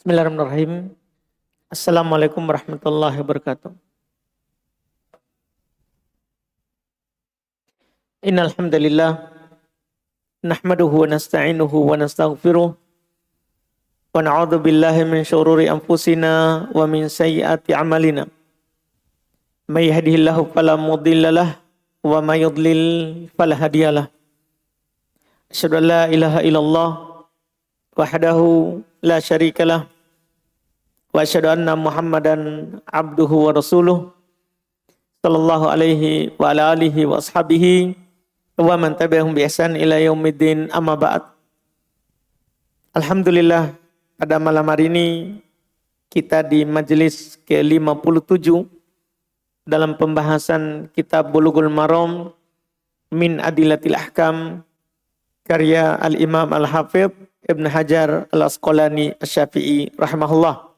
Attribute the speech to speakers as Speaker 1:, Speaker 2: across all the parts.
Speaker 1: Bismillahirrahmanirrahim. Assalamualaikum warahmatullahi wabarakatuh. Innal hamdalillah nahmaduhu wa nasta'inuhu wa nastaghfiruh wa na'udzu billahi min syururi anfusina wa min sayyiati a'malina. May yahdihillahu fala mudhillalah wa may yudlil fala hadiyalah. Asyhadu an la ilaha illallah wahdahu la syarikalah wa asyhadu anna Muhammadan abduhu wa rasuluh sallallahu alaihi wa ala alihi wa ashabihi wa man tabi'ahum bi ihsan ila yaumiddin amma ba'd. Alhamdulillah, pada malam hari ini kita di majelis ke-57 dalam pembahasan kitab Bulughul Maram min Adillatil Ahkam karya Al-Imam Al-Hafidh Ibn Hajar Al-Asqalani Asy-Syafi'i rahimahullah.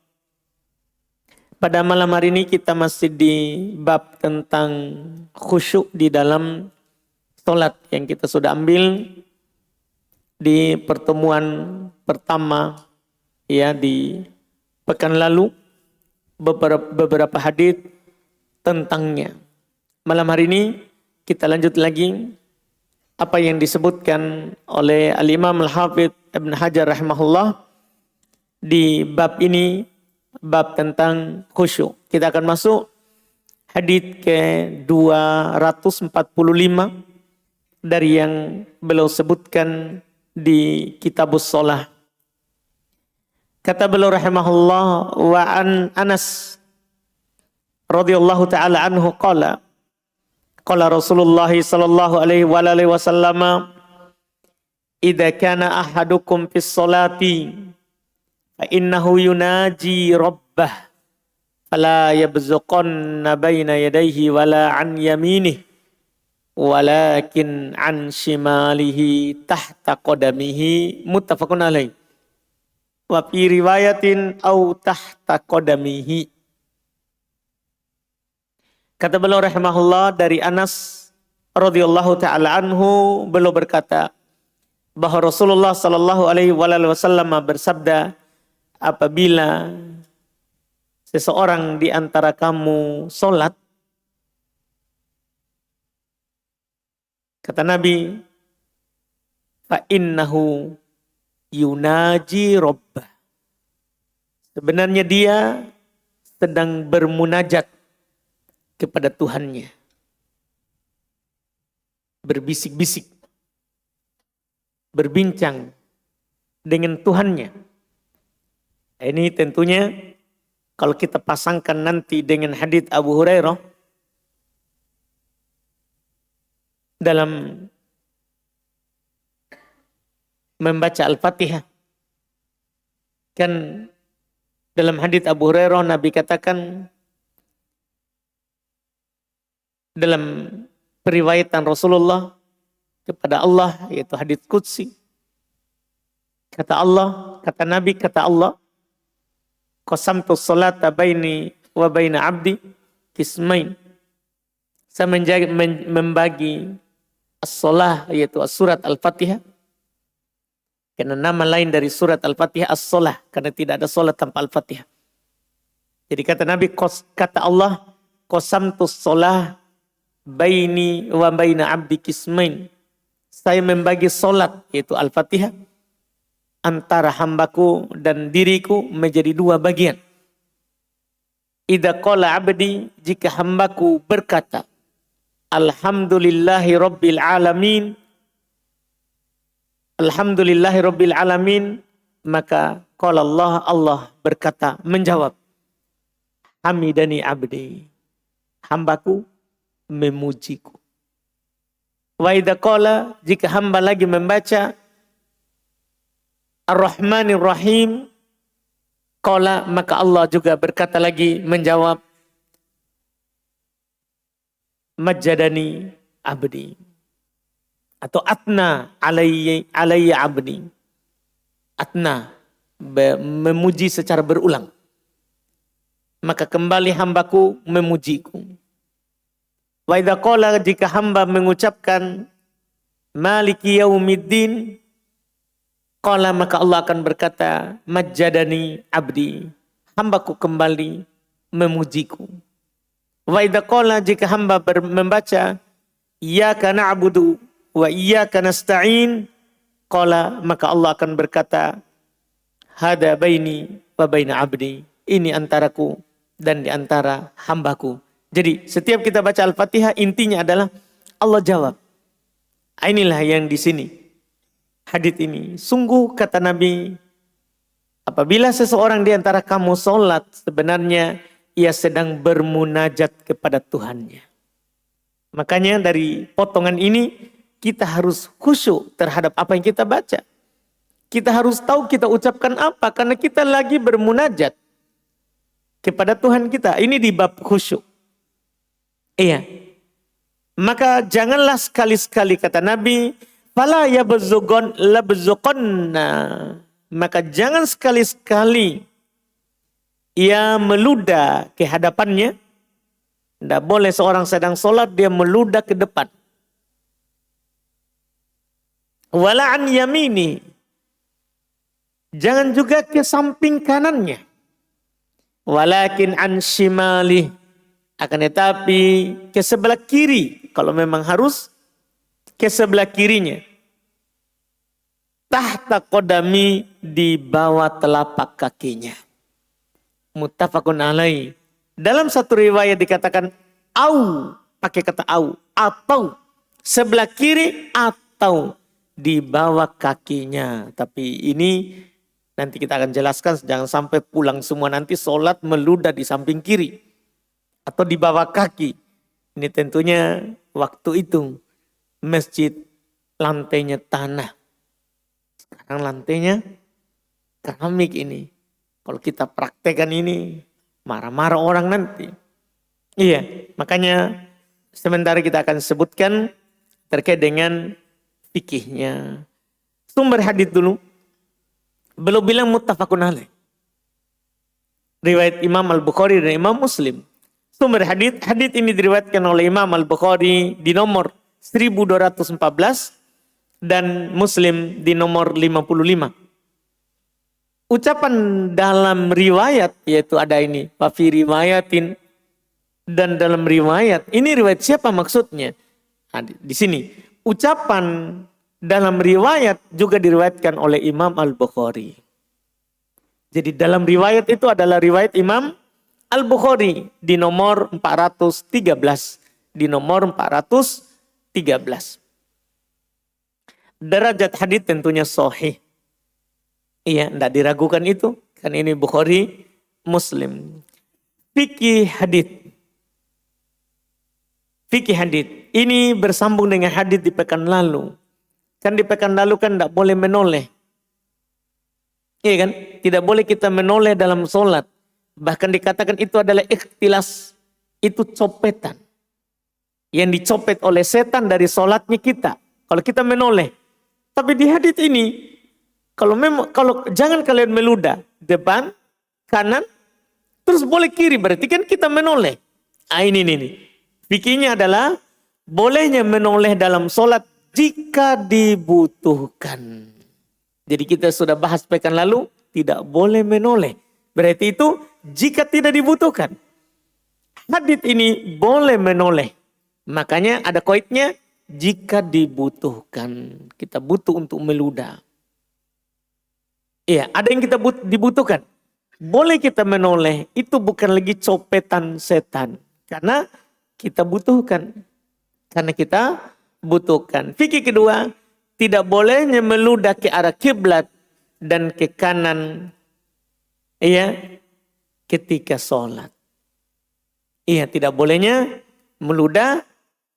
Speaker 1: Pada malam hari ini kita masih di bab tentang khusyuk di dalam sholat yang kita sudah ambil di pertemuan pertama ya di pekan lalu, beberapa hadis tentangnya. Malam hari ini kita lanjut lagi apa yang disebutkan oleh Al-Imam Al-Hafidh Ibn Hajar rahimahullah di bab ini, bab tentang khusyuk. Kita akan masuk hadis ke-245 dari yang beliau sebutkan di Kitabus Shalah. Kata beliau rahimahullah, wa an Anas radhiyallahu taala anhu qala Rasulullah sallallahu alaihi wa alihi wasallam, idza kana ahadukum fis sholati fa innahu yunaji rabbah fala yabzuqanna baina yadayhi wala an yaminih walakin an shimalihi tahta qadamihi, muttafaqun alaih. Wa fi riwayatin au tahta qadamihi. Kata beliau rahimahullah dari Anas radhiyallahu taala anhu, beliau berkata bahwa Rasulullah sallallahu alaihi wasallam bersabda, apabila seseorang di antara kamu sholat, kata Nabi, fa innahu yunaji rabbah, sebenarnya dia sedang bermunajat kepada Tuhannya, berbisik-bisik, berbincang dengan Tuhannya. Ini tentunya kalau kita pasangkan nanti dengan hadits Abu Hurairah dalam membaca Al-Fatihah, kan dalam hadits Abu Hurairah Nabi katakan dalam periwayatan Rasulullah kepada Allah, yaitu hadits qudsi, kata Allah, kata Nabi, kata Allah, qasamtu sholata baini wa baina abdi qismain, saya membagi as-shalah, yaitu surat Al-Fatihah, karena nama lain dari surat Al-Fatihah as-shalah, karena tidak ada salat tanpa Al-Fatihah. Jadi kata Nabi, kata Allah, qasamtu shalah baini wa baina abdi qismain, saya membagi salat yaitu Al-Fatihah antara hambaku dan diriku menjadi dua bagian. Idza qala abdi, jika hambaku berkata alhamdulillahi rabbil alamin, alhamdulillahi rabbil alamin, maka qala Allah berkata, menjawab, hamidani abdi, hambaku memujiku. Wa idza qala, jika hamba lagi membaca Ar-Rahmanir Rahim, qala, maka Allah juga berkata lagi, menjawab, majjadani abdi, atau atna alayya abdi. Atna, memuji secara berulang. Maka kembali hambaku memujiku. Wa idza qala, jika hamba mengucapkan maliki yaumiddin, Qala maka Allah akan berkata, majjadani abdi, hambaku kembali memujiku. Wa idza qala jika hamba membaca iyyaka na'budu wa iyyaka nasta'in, qala maka Allah akan berkata, hada baini wa baina abdi, ini antaraku dan di antara hambaku. Jadi setiap kita baca Al-Fatihah intinya adalah Allah jawab. Inilah yang di sini. Hadits ini. Sungguh kata Nabi, apabila seseorang di antara kamu sholat, sebenarnya ia sedang bermunajat kepada Tuhannya. Makanya dari potongan ini kita harus khusyuk terhadap apa yang kita baca. Kita harus tahu kita ucapkan apa karena kita lagi bermunajat kepada Tuhan kita. Ini di bab khusyuk. Iya. Maka janganlah sekali-sekali kata Nabi, fala labzuqonna. Maka jangan sekali-sekali ia meludah ke hadapannya. Tidak boleh seorang sedang sholat dia meludah ke depan. Wala an yamini. Jangan juga ke samping kanannya. Walakin an shimali. Akan tetapi ke sebelah kiri. Kalau memang harus ke sebelah kirinya. Tahta qodami, di bawah telapak kakinya. Muttafaqun alaih. Dalam satu riwayat dikatakan au, pakai kata au, atau sebelah kiri atau di bawah kakinya. Tapi ini nanti kita akan jelaskan, jangan sampai pulang semua nanti sholat meludah di samping kiri atau di bawah kaki. Ini tentunya waktu itu masjid lantainya tanah. Sekarang lantainya keramik ini. Kalau kita praktekkan ini, marah-marah orang nanti. Iya, makanya sementara kita akan sebutkan terkait dengan fikihnya. Sumber hadits dulu. Belum bilang muttafaqun alaih. Riwayat Imam Al-Bukhari dan Imam Muslim. Sumber hadits ini diriwayatkan oleh Imam Al-Bukhari di nomor 1214 dan Muslim di nomor 55. Ucapan dalam riwayat yaitu ada ini, fi riwayatin, dan dalam riwayat. Ini riwayat siapa maksudnya? Nah, di sini ucapan dalam riwayat juga diriwayatkan oleh Imam Al-Bukhari. Jadi dalam riwayat itu adalah riwayat Imam Al-Bukhari di nomor 413, di nomor 413. Derajat hadits tentunya sahih. Iya, tidak diragukan itu. Kan ini Bukhari, Muslim. Fikih hadits. Fikih hadits. Ini bersambung dengan hadits di pekan lalu. Kan di pekan lalu kan tidak boleh menoleh. Iya kan? Tidak boleh kita menoleh dalam sholat. Bahkan dikatakan itu adalah ikhtilas. Itu copetan. Yang dicopet oleh setan dari sholatnya kita. Kalau kita menoleh. Tapi di hadits ini, kalau jangan kalian meludah depan, kanan, terus boleh kiri, berarti kan kita menoleh. Ah ini. Fikihnya adalah bolehnya menoleh dalam sholat jika dibutuhkan. Jadi kita sudah bahas pekan lalu, tidak boleh menoleh. Berarti itu jika tidak dibutuhkan. Hadits ini boleh menoleh. Makanya ada qaidnya jika dibutuhkan. Kita butuh untuk meludah. Iya, ada yang kita dibutuhkan. Boleh kita menoleh, itu bukan lagi copetan setan. Karena kita butuhkan. Karena kita butuhkan. Fikih kedua, tidak bolehnya meludah ke arah kiblat dan ke kanan. Iya, ketika sholat. Iya, tidak bolehnya meludah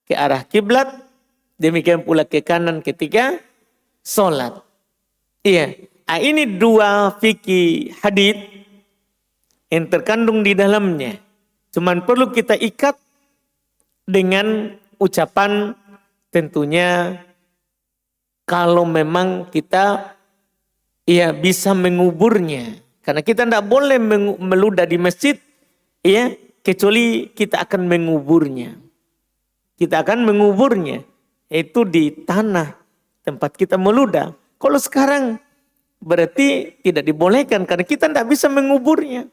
Speaker 1: ke arah kiblat, demikian pula ke kanan ketika sholat. Iya. Nah, ini dua fikih hadits yang terkandung di dalamnya. Cuman perlu kita ikat dengan ucapan tentunya kalau memang kita bisa menguburnya. Karena kita tidak boleh meludah di masjid kecuali kita akan menguburnya. Kita akan menguburnya. Itu di tanah tempat kita meludah. Kalau sekarang berarti tidak dibolehkan karena kita tidak bisa menguburnya.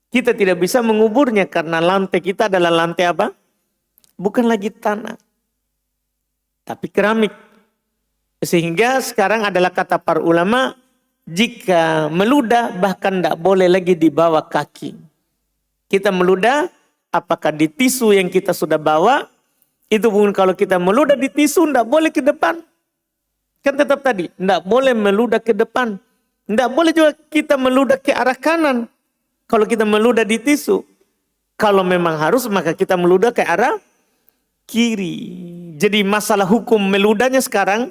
Speaker 1: Kita tidak bisa menguburnya karena lantai kita adalah lantai apa? Bukan lagi tanah, tapi keramik. Sehingga sekarang adalah kata para ulama, jika meludah bahkan tidak boleh lagi dibawa kaki. Kita meludah, apakah di tisu yang kita sudah bawa, itu pun kalau kita meludah di tisu tidak boleh ke depan. Kan tetap tadi, tidak boleh meludah ke depan. Tidak boleh juga kita meludah ke arah kanan. Kalau kita meludah di tisu. Kalau memang harus, maka kita meludah ke arah kiri. Jadi masalah hukum meludahnya sekarang,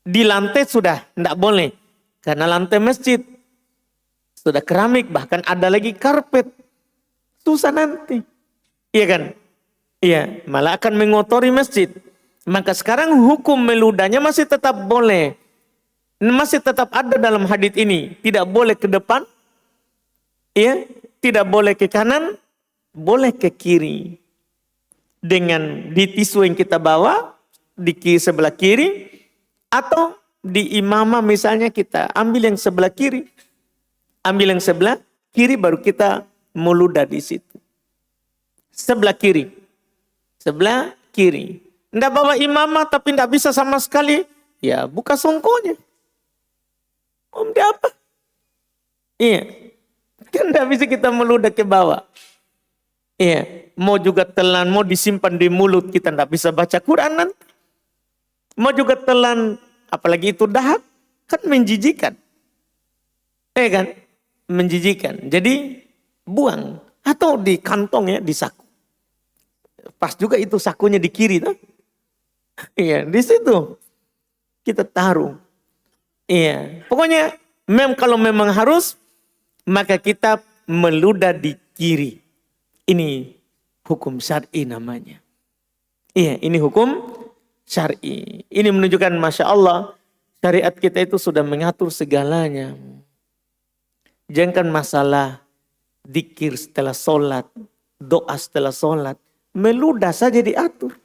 Speaker 1: di lantai sudah tidak boleh. Karena lantai masjid sudah keramik, bahkan ada lagi karpet. Susah nanti. Iya kan? Iya, malah akan mengotori masjid. Maka sekarang hukum meludahnya masih tetap boleh. Masih tetap ada dalam hadits ini. Tidak boleh ke depan. Iya, tidak boleh ke kanan. Boleh ke kiri. Dengan di tisu yang kita bawa. Di sebelah kiri. Atau di imamah misalnya kita ambil yang sebelah kiri. Ambil yang sebelah kiri baru kita meludah di situ. Sebelah kiri. Sebelah kiri. Tidak bawa imamah tapi tidak bisa sama sekali. Ya buka songkonya. Om dia apa? Iya. Kan tidak bisa kita meludah ke bawah. Iya. Mau juga telan, mau disimpan di mulut kita tidak bisa baca Quran nanti. Mau juga telan, apalagi itu dahak. Kan menjijikan. Kan? Menjijikan. Jadi buang. Atau di kantong ya, di saku. Pas juga itu sakunya di kiri. Tuh. Iya, di situ. Kita taruh. Iya. Pokoknya kalau memang harus, maka kita meludah di kiri. Ini hukum syar'i namanya. Iya, ini hukum syar'i. Ini menunjukkan Masya Allah, syariat kita itu sudah mengatur segalanya. Jangan masalah dzikir setelah sholat, doa setelah sholat. Meludah saja diatur.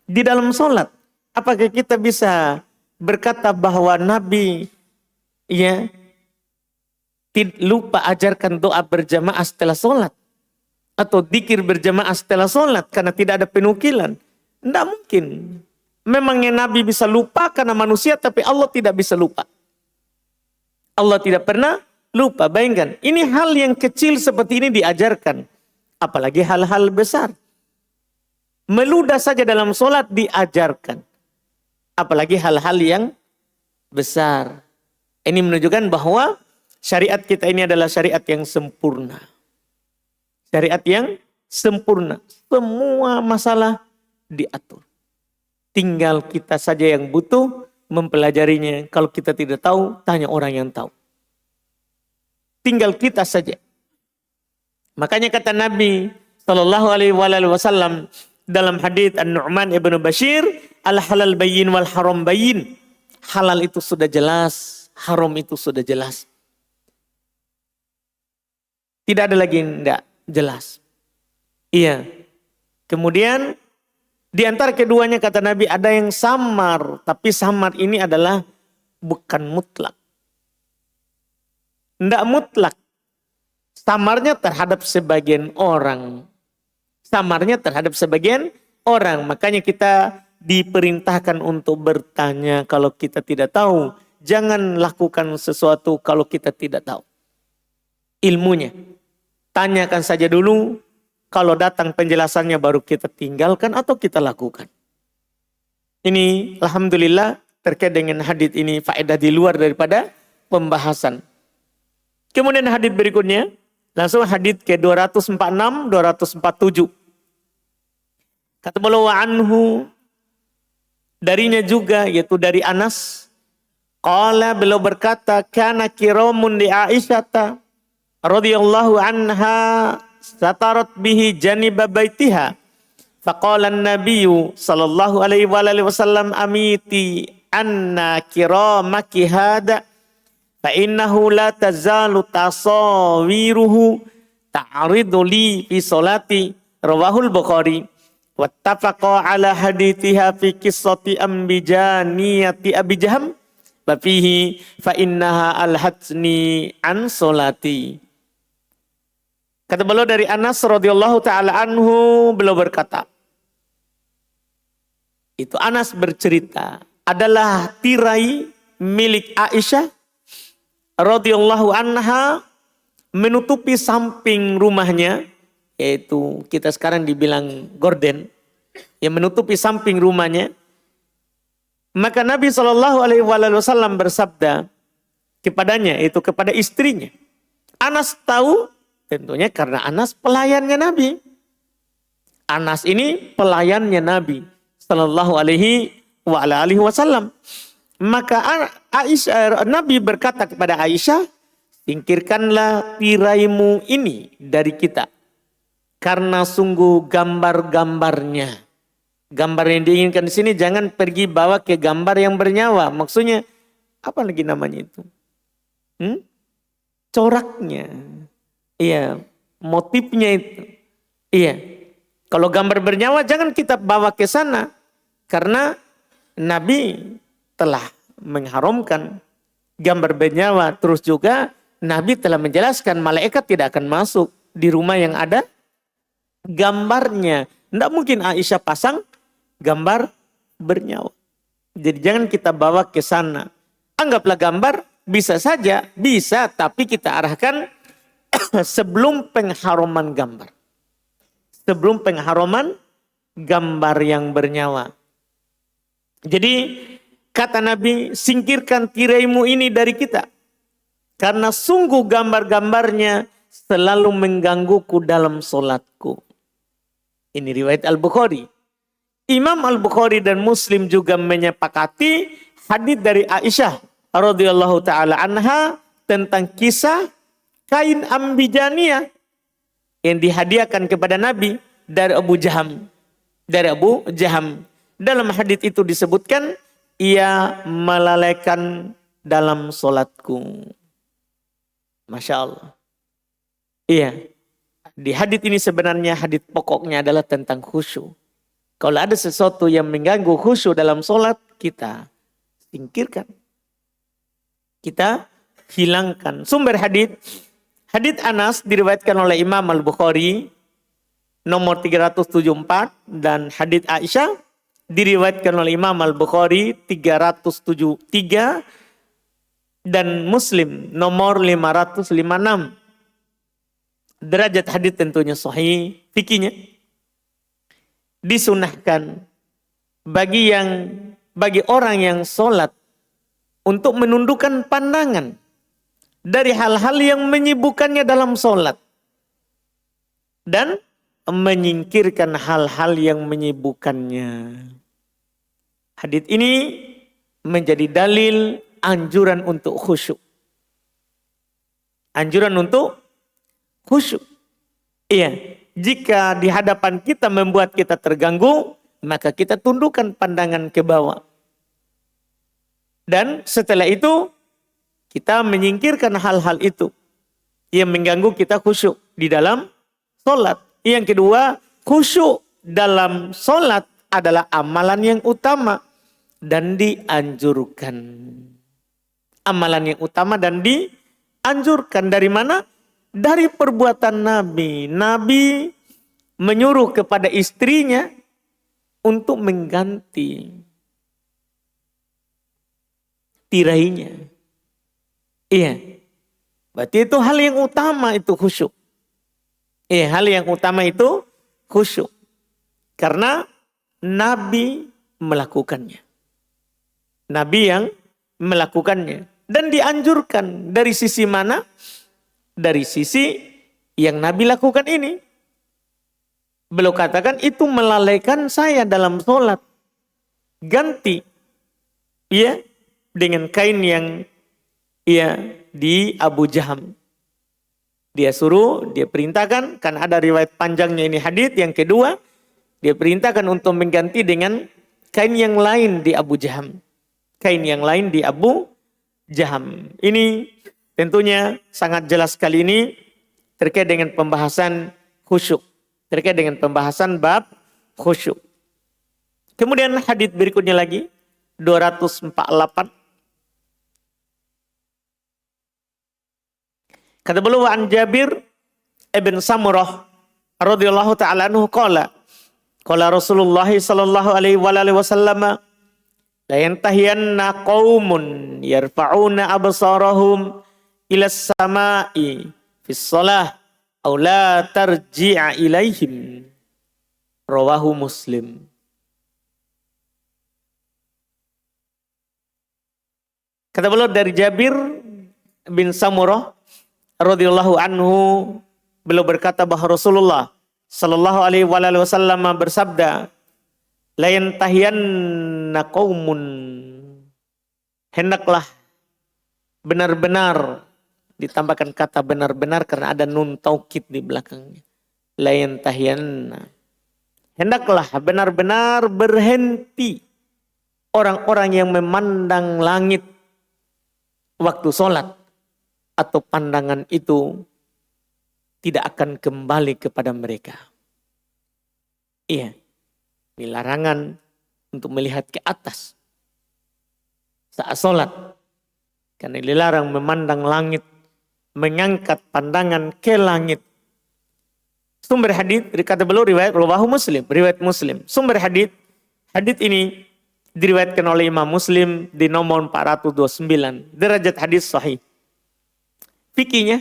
Speaker 1: Di dalam sholat. Apakah kita bisa berkata bahwa Nabi ya lupa ajarkan doa berjamaah setelah sholat? Atau dzikir berjamaah setelah sholat karena tidak ada penukilan? Tidak mungkin. Memangnya Nabi bisa lupa karena manusia, tapi Allah tidak bisa lupa. Allah tidak pernah lupa. Bayangkan, ini hal yang kecil seperti ini diajarkan. Apalagi hal-hal besar. Meludah saja dalam sholat diajarkan. Apalagi hal-hal yang besar. Ini menunjukkan bahwa syariat kita ini adalah syariat yang sempurna. Syariat yang sempurna. Semua masalah diatur. Tinggal kita saja yang butuh mempelajarinya. Kalau kita tidak tahu, tanya orang yang tahu. Tinggal kita saja. Makanya kata Nabi SAW dalam hadits An-Nu'man ibn Bashir, al-halal bayyin wal haram bayyin. Halal itu sudah jelas, haram itu sudah jelas. Tidak ada lagi yang tidak jelas. Iya. Kemudian di antara keduanya kata Nabi ada yang samar, tapi samar ini adalah bukan mutlak. Tidak mutlak. Samarnya terhadap sebagian orang. Samarnya terhadap sebagian orang. Makanya kita diperintahkan untuk bertanya kalau kita tidak tahu. Jangan lakukan sesuatu kalau kita tidak tahu. Ilmunya. Tanyakan saja dulu. Kalau datang penjelasannya baru kita tinggalkan atau kita lakukan. Ini alhamdulillah terkait dengan hadits ini faedah di luar daripada pembahasan. Kemudian hadits berikutnya. Langsung hadits ke 246, 247. Kata beliau anhu, darinya juga yaitu dari Anas. Qala beliau berkata, kana kiramun di Aisyata radhiyallahu anha satarat bihi janiba baitiha. Faqala an-nabiyyu sallallahu alaihi wasallam amiti anna kiramaki hada. Fa'innahu la tazalu tasawiruhu ta'ridu li fi salati rawahul Bukhari wattafaqa ala hadithiha fi qissati ambijaniyati Abi Jaham Bafihi fa innaha alhatni an solati. Kata beliau dari Anas radhiyallahu taala anhu, beliau berkata, itu Anas bercerita, adalah tirai milik Aisyah radhiyallahu anha menutupi samping rumahnya, yaitu kita sekarang dibilang gorden, yang menutupi samping rumahnya. Maka Nabi SAW bersabda kepadanya, itu kepada istrinya. Anas tahu, tentunya karena Anas pelayannya Nabi. Anas ini pelayannya Nabi Sallallahu Alaihi Wasallam. Maka Aisyah, Nabi berkata kepada Aisyah, singkirkanlah tiraimu ini dari kita, karena sungguh gambar-gambarnya. Gambar yang diinginkan di sini jangan pergi bawa ke gambar yang bernyawa. Maksudnya apa lagi namanya itu? Coraknya. Iya, motifnya itu. Iya. Kalau gambar bernyawa jangan kita bawa ke sana. Karena Nabi telah mengharamkan gambar bernyawa. Terus juga Nabi telah menjelaskan malaikat tidak akan masuk di rumah yang ada gambarnya. Tidak mungkin Aisyah pasang gambar bernyawa. Jadi jangan kita bawa ke sana. Anggaplah gambar, bisa saja, bisa, tapi kita arahkan sebelum pengharaman gambar. Sebelum pengharaman gambar yang bernyawa. Jadi kata Nabi, singkirkan tiraimu ini dari kita. Karena sungguh gambar-gambarnya selalu menggangguku dalam solatku. Ini riwayat Al-Bukhari. Imam Al-Bukhari dan Muslim juga menyepakati hadis dari Aisyah radhiyallahu taala anha tentang kisah kain ambijaniyah yang dihadiahkan kepada Nabi dari Abu Jaham. Dari Abu Jaham. Dalam hadis itu disebutkan, ia melalaikan dalam solatku. Masya Allah. Iya. Di hadis ini sebenarnya hadis pokoknya adalah tentang khusyuk. Kalau ada sesuatu yang mengganggu khusyuk dalam solat, kita singkirkan. Kita hilangkan. Sumber hadis Anas diriwayatkan oleh Imam Al-Bukhari nomor 374 dan hadis Aisyah diriwayatkan oleh Imam Al-Bukhari 373 dan Muslim nomor 556. Derajat hadis tentunya sahih, fikihnya disunahkan bagi orang yang sholat untuk menundukkan pandangan dari hal-hal yang menyibukkannya dalam sholat dan menyingkirkan hal-hal yang menyibukkannya. Hadis ini menjadi dalil anjuran untuk khusyuk. Anjuran untuk khusyuk. Iya. Jika di hadapan kita membuat kita terganggu, maka kita tundukkan pandangan ke bawah. Dan setelah itu, kita menyingkirkan hal-hal itu yang mengganggu kita khusyuk di dalam sholat. Yang kedua, khusyuk dalam sholat adalah amalan yang utama dan dianjurkan. Amalan yang utama dan dianjurkan dari mana? Dari perbuatan Nabi. Nabi menyuruh kepada istrinya untuk mengganti tirainya. Iya. Berarti itu hal yang utama itu khusyuk. Iya, hal yang utama itu khusyuk. Karena Nabi melakukannya. Nabi yang melakukannya. Dan dianjurkan dari sisi mana? Dari sisi yang Nabi lakukan ini. Beliau katakan itu melalaikan saya dalam sholat. Ganti. Ya, dengan kain yang di Abu Jaham. Dia suruh, dia perintahkan. Kan ada riwayat panjangnya ini hadis. Yang kedua, dia perintahkan untuk mengganti dengan kain yang lain di Abu Jaham. Kain yang lain di Abu Jaham. Ini tentunya sangat jelas kali ini terkait dengan pembahasan khusyuk. Terkait dengan pembahasan bab khusyuk. Kemudian hadis berikutnya lagi 248 Kata beliau an Jabir ibn Samurah radhiyallahu taala anhu qala Rasulullah sallallahu alaihi wasallam la yantahiyanna qaumun yarfa'una absarahum ila samai fis shalah aw la tarji'a ilaihim. Rawahu Muslim. Kata beliau dari Jabir bin Samurah radhiyallahu anhu, beliau berkata bahwa Rasulullah sallallahu alaihi wasallam bersabda, la yantahiyanna qaumun, hendaklah benar-benar, ditambahkan kata benar-benar karena ada nun taukid di belakangnya. La yantahiyanna, hendaklah benar-benar berhenti orang-orang yang memandang langit waktu sholat, atau pandangan itu tidak akan kembali kepada mereka. Iya, ini larangan untuk melihat ke atas saat sholat. Karena dilarang memandang langit, mengangkat pandangan ke langit. Sumber hadis kata beliau riwayat rawahu Muslim, riwayat Muslim. Sumber hadis ini diriwayatkan oleh Imam Muslim di nomor 429. Derajat hadis sahih. Fikihnya,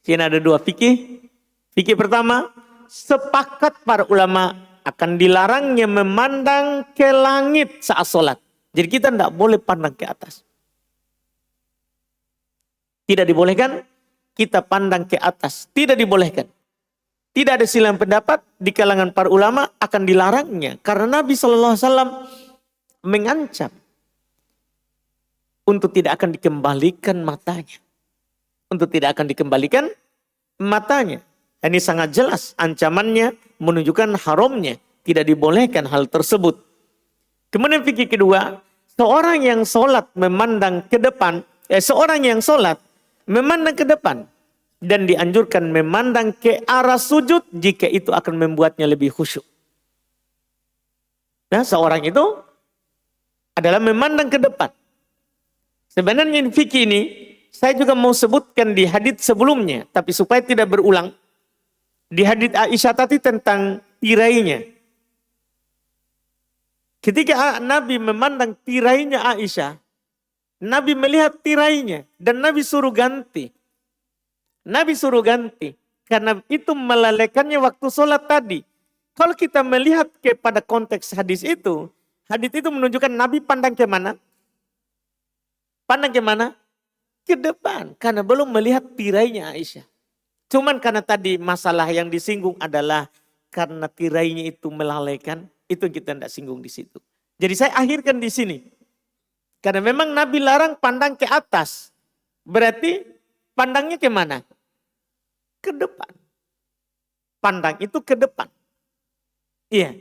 Speaker 1: sini ada dua fikih. Fikih pertama, sepakat para ulama akan dilarangnya memandang ke langit saat sholat. Jadi kita tidak boleh pandang ke atas. Tidak dibolehkan kita pandang ke atas. Tidak dibolehkan. Tidak ada silang pendapat di kalangan para ulama akan dilarangnya. Karena Nabi SAW mengancam untuk tidak akan dikembalikan matanya. Untuk tidak akan dikembalikan matanya. Ini sangat jelas ancamannya menunjukkan haramnya. Tidak dibolehkan hal tersebut. Kemudian fikih kedua, seorang yang sholat memandang ke depan, seorang yang sholat memandang ke depan dan dianjurkan memandang ke arah sujud jika itu akan membuatnya lebih khusyuk. Nah, seorang itu adalah memandang ke depan. Sebenarnya fikih ini saya juga mau sebutkan di hadits sebelumnya, tapi supaya tidak berulang. Di hadits Aisyah tadi tentang tirainya. Ketika Nabi memandang tirainya Aisyah, Nabi melihat tirainya dan Nabi suruh ganti. Nabi suruh ganti. Karena itu melalaikannya waktu sholat tadi. Kalau kita melihat kepada konteks hadis itu menunjukkan Nabi pandang ke mana? Pandang ke mana? Ke depan. Karena belum melihat tirainya Aisyah. Cuman karena tadi masalah yang disinggung adalah karena tirainya itu melalaikan. Itu kita tidak singgung di situ. Jadi saya akhirkan di sini. Karena memang Nabi larang pandang ke atas. Berarti pandangnya ke mana? Ke depan. Pandang itu ke depan. Iya.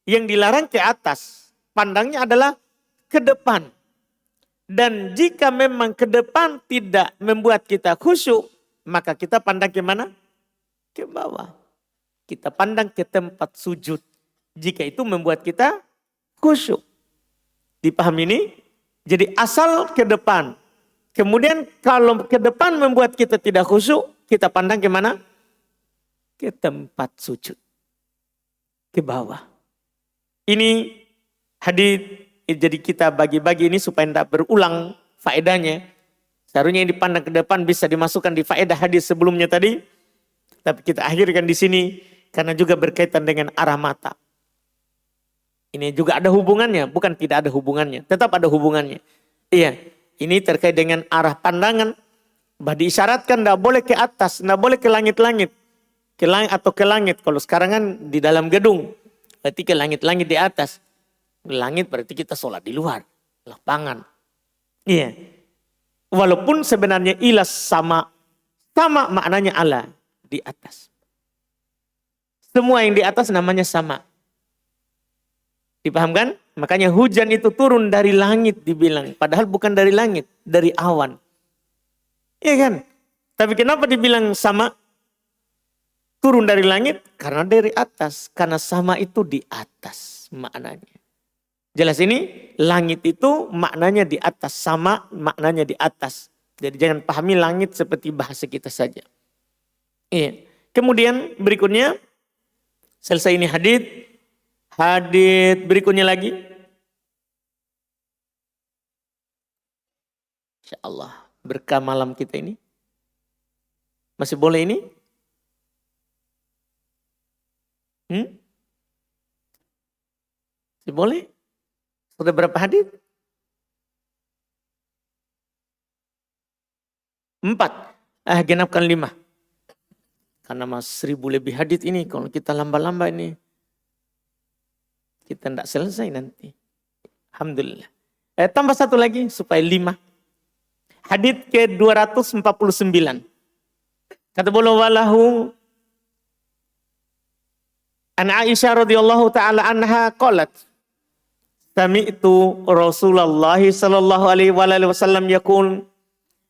Speaker 1: Yang dilarang ke atas. Pandangnya adalah ke depan. Dan jika memang ke depan tidak membuat kita khusyuk, maka kita pandang ke mana? Ke bawah. Kita pandang ke tempat sujud. Jika itu membuat kita khusyuk. Dipahami ini? Jadi asal ke depan. Kemudian kalau ke depan membuat kita tidak khusyuk, kita pandang ke mana? Ke tempat sujud. Ke bawah. Ini hadis, jadi kita bagi-bagi ini supaya tidak berulang faedahnya. Seharusnya yang dipandang ke depan bisa dimasukkan di faedah hadis sebelumnya tadi. Tapi kita akhirkan di sini karena juga berkaitan dengan arah mata. Ini juga ada hubungannya, bukan tidak ada hubungannya. Tetap ada hubungannya. Iya, ini terkait dengan arah pandangan. Bah diisyaratkan tidak boleh ke atas, tidak boleh ke langit-langit. Ke langit atau ke langit. Kalau sekarang kan di dalam gedung. Berarti ke langit-langit di atas. Langit berarti kita sholat di luar. Lapangan. Iya. Walaupun sebenarnya ilas sama. Sama maknanya Allah. Di atas. Semua yang di atas namanya sama. Dipahamkan? Makanya hujan itu turun dari langit dibilang. Padahal bukan dari langit. Dari awan. Iya kan? Tapi kenapa dibilang sama? Turun dari langit? Karena dari atas. Karena sama itu di atas maknanya. Jelas ini? Langit itu maknanya di atas. Sama maknanya di atas. Jadi jangan pahami langit seperti bahasa kita saja. Iya. Kemudian berikutnya, selesai ini hadits. Hadits berikutnya lagi. Insya Allah berkah malam kita ini. Masih boleh ini? Masih boleh? Sudah berapa hadits? 4. Genapkan 5. Karena mas 1000 lebih hadits ini. Kalau kita lamba-lamba ini. Kita tidak selesai nanti. Alhamdulillah. Tambah 1 lagi supaya 5. Hadits ke 249. Kata beliau walahu an Aisyah radhiyallahu taala anha qalat sami'tu Rasulullah sallallahu alaihi wasallam yaqul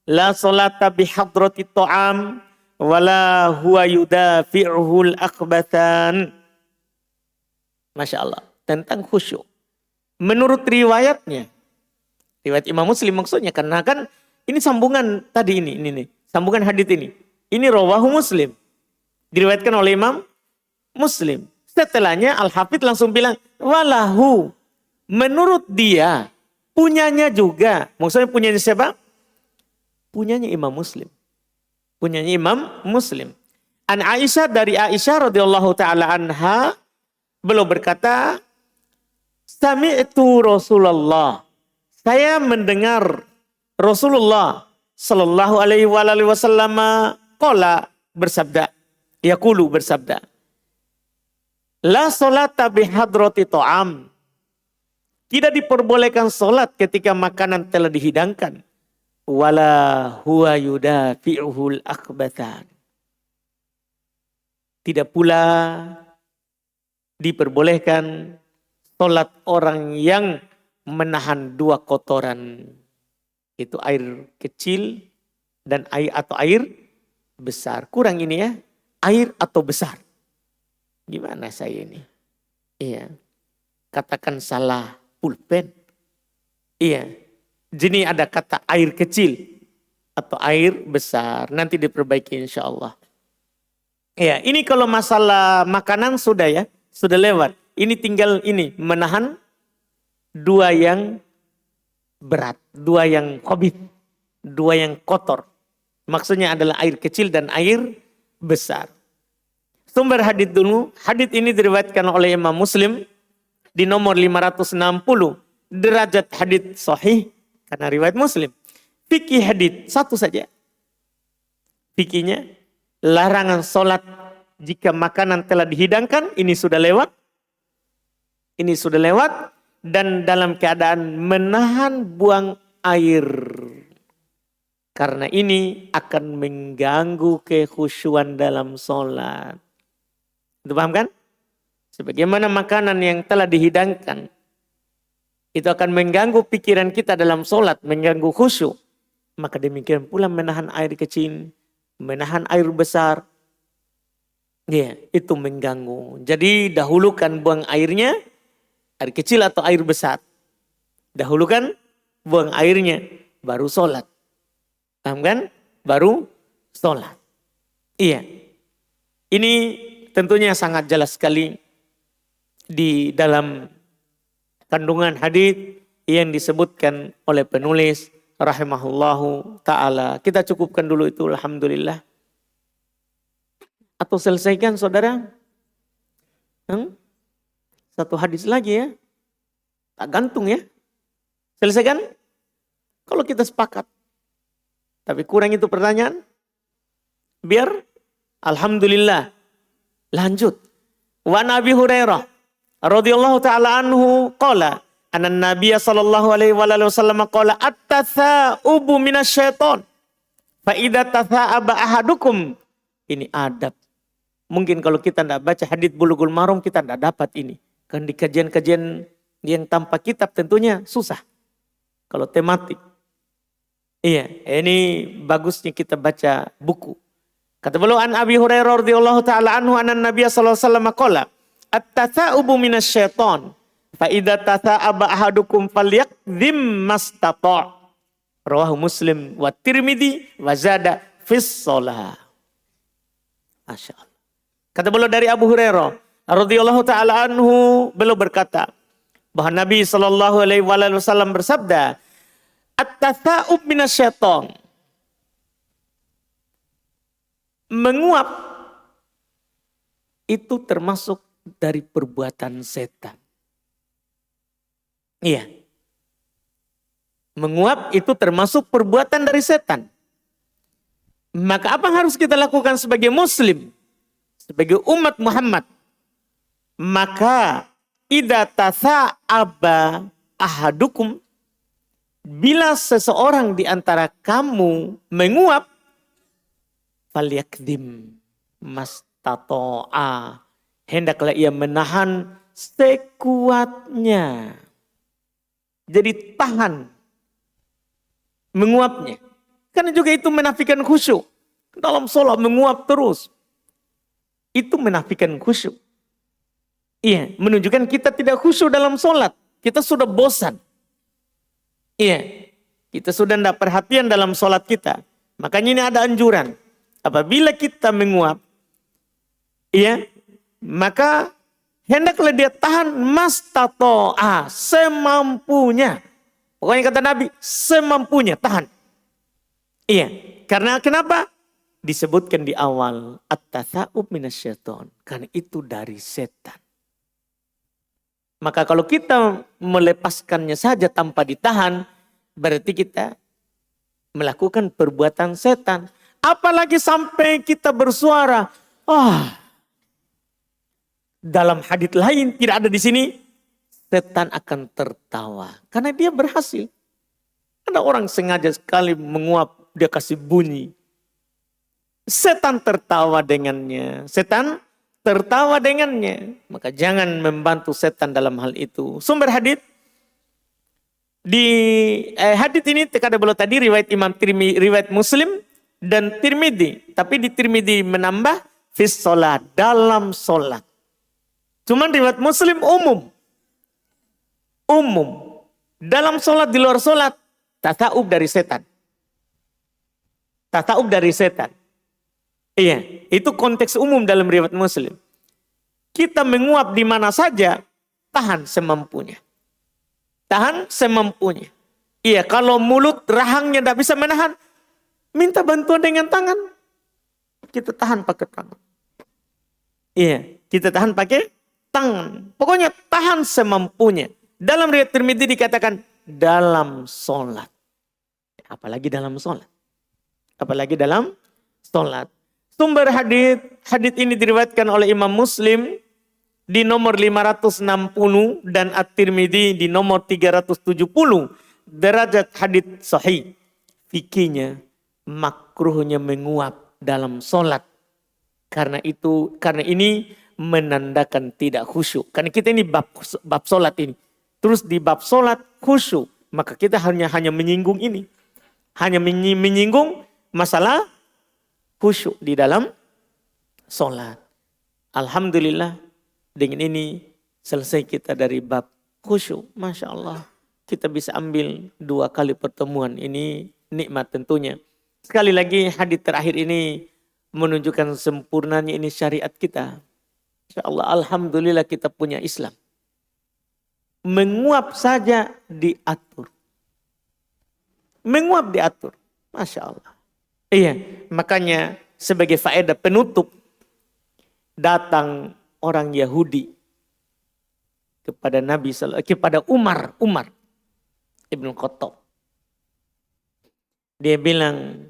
Speaker 1: la salata bi hadrati ta'am wala huwa yudafi'uhu al-akhbathan. Masya Allah. Tentang khusyuk. Menurut riwayatnya, riwayat Imam Muslim maksudnya, karena kan ini sambungan tadi ini nih, sambungan hadits ini. Ini rawahu Muslim. Diriwayatkan oleh Imam Muslim. Setelahnya Al-Hafidh langsung bilang, walahu. Menurut dia, punyanya juga. Maksudnya punyanya siapa? Punyanya Imam Muslim. Punyanya Imam Muslim. An Aisyah, dari Aisyah radhiyallahu taala anha, beliau berkata, sami'tu Rasulullah. Saya mendengar Rasulullah sallallahu alaihi wasallam qala bersabda, yaqulu bersabda, la salata bihadrati ta'am. Tidak diperbolehkan salat ketika makanan telah dihidangkan. Wala huwa yudafi'uhul akhbathan. Tidak pula diperbolehkan salat orang yang menahan 2 kotoran. Itu air kecil dan air atau air besar. Kurang ini ya. Air atau besar. Gimana saya ini? Iya. Katakan salah pulpen. Iya. Jadi ada kata air kecil atau air besar. Nanti diperbaiki insya Allah. Iya. Ini kalau masalah makanan sudah ya. Sudah lewat. Ini tinggal ini. Menahan 2 yang berat. 2 yang khabith. 2 yang kotor. Maksudnya adalah air kecil dan air besar. Sumber hadits dulu. Hadits ini diriwayatkan oleh Imam Muslim di nomor 560. Derajat hadits sahih karena riwayat Muslim. Fikih hadits 1 saja. Fikihnya larangan salat jika makanan telah dihidangkan. Ini sudah lewat. Ini sudah lewat. Dan dalam keadaan menahan buang air. Karena ini akan mengganggu kekhusyuan dalam sholat. Itu paham kan? Sebagaimana makanan yang telah dihidangkan. Itu akan mengganggu pikiran kita dalam sholat. Mengganggu khusyuk. Maka demikian pula menahan air kecil. Menahan air besar. Ya, itu mengganggu. Jadi dahulukan buang airnya. Air kecil atau air besar. Dahulukan buang airnya. Baru sholat. Paham kan? Baru sholat. Iya. Ini tentunya sangat jelas sekali di dalam kandungan hadits yang disebutkan oleh penulis rahimahullahu ta'ala. Kita cukupkan dulu itu, alhamdulillah. Atau selesaikan saudara? 1 hadits lagi ya. Tak gantung ya. Selesaikan? Kalau kita sepakat. Tapi kurang itu pertanyaan. Biar alhamdulillah. Lanjut. Wa Nabi Hurairah radhiyallahu taala anhu qala anna Nabiy sallallahu alaihi wasallam qala at-tatha'ubu minasyaiton. Fa idza tatha'aba ahadukum. Ini adab. Mungkin kalau kita tidak baca hadits Bulughul Maram kita tidak dapat ini. Kan di kajian-kajian yang tanpa kitab tentunya susah. Kalau tematik. Iya, ini bagusnya kita baca buku. Kata beliau an Abi Hurairah radhiyallahu taala anhu anna Nabiy sallallahu alaihi wasallam qala at-tatha'ubu minasyaiton fa idza tatha'aba ahadukum falyakdhim mastata'. Rawahu Muslim wa Tirmidzi wa zada fis shalah. Masya Allah. Kata beliau dari Abu Hurairah radhiyallahu taala anhu, beliau berkata bahwa Nabi sallallahu alaihi wasallam bersabda, "At-tatha'ub minasyaiton." Menguap itu termasuk dari perbuatan setan. Iya. Menguap itu termasuk perbuatan dari setan. Maka apa yang harus kita lakukan sebagai muslim? Sebagai umat Muhammad? Maka idza tatha'aba ahadukum, bila seseorang di antara kamu menguap, falyakdim mastata'a, hendaklah ia menahan sekuatnya. Jadi tahan menguapnya. Karena juga itu menafikan khusyuk. Dalam sholat menguap terus. Itu menafikan khusyuk. Iya, menunjukkan kita tidak khusyuk dalam sholat. Kita sudah bosan. Iya, kita sudah tidak perhatian dalam sholat kita. Makanya ini ada anjuran. Apabila kita menguap, iya, maka hendaklah dia tahan mastato'a, semampunya. Pokoknya kata Nabi, semampunya, tahan. Iya, karena kenapa? Disebutkan di awal, at-tatha'ub minasyaiton. Karena itu dari setan. Maka kalau kita melepaskannya saja tanpa ditahan, berarti kita melakukan perbuatan setan. Apalagi sampai kita bersuara, dalam hadits lain tidak ada di sini, setan akan tertawa karena dia berhasil. Ada orang sengaja sekali menguap, dia kasih bunyi. Setan tertawa dengannya. Setan tertawa dengannya. Maka jangan membantu setan dalam hal itu. Sumber hadits di hadits ini kata beliau tadi riwayat Imam Tirmidzi, riwayat Muslim dan Tirmidzi. Tapi di Tirmidzi menambah fis shalah, dalam sholat. Cuman riwayat Muslim umum. Dalam sholat, di luar sholat, tatha'ub dari setan. Tatha'ub dari setan. Iya, itu konteks umum dalam riwayat Muslim. Kita menguap di mana saja, tahan semampunya. Tahan semampunya. Iya, kalau mulut rahangnya tidak bisa menahan, minta bantuan dengan tangan. Kita tahan pakai tangan. Iya, kita tahan pakai tangan. Pokoknya tahan semampunya. Dalam riwayat Tirmidzi dikatakan dalam sholat. Apalagi dalam sholat. Apalagi dalam sholat. Sumber hadits ini diriwayatkan oleh Imam Muslim di nomor 560 dan At-Tirmidzi di nomor 370. Derajat hadits sahih. Fikihnya makruhnya menguap dalam sholat. Karena ini menandakan tidak khusyuk. Karena kita ini bab sholat ini. Terus di bab sholat khusyuk. Maka kita hanya menyinggung ini. Hanya menyinggung masalah khusyuk di dalam sholat. Alhamdulillah dengan ini selesai kita dari bab khusyuk. Masya Allah. Kita bisa ambil 2 kali pertemuan. Ini nikmat tentunya. Sekali lagi hadits terakhir ini menunjukkan sempurnanya ini syariat kita. Masya Allah, alhamdulillah kita punya Islam. Menguap saja diatur. Menguap diatur. Masya Allah. Iya, makanya sebagai faedah penutup, datang orang Yahudi kepada kepada Umar Ibn Khattab. Dia bilang,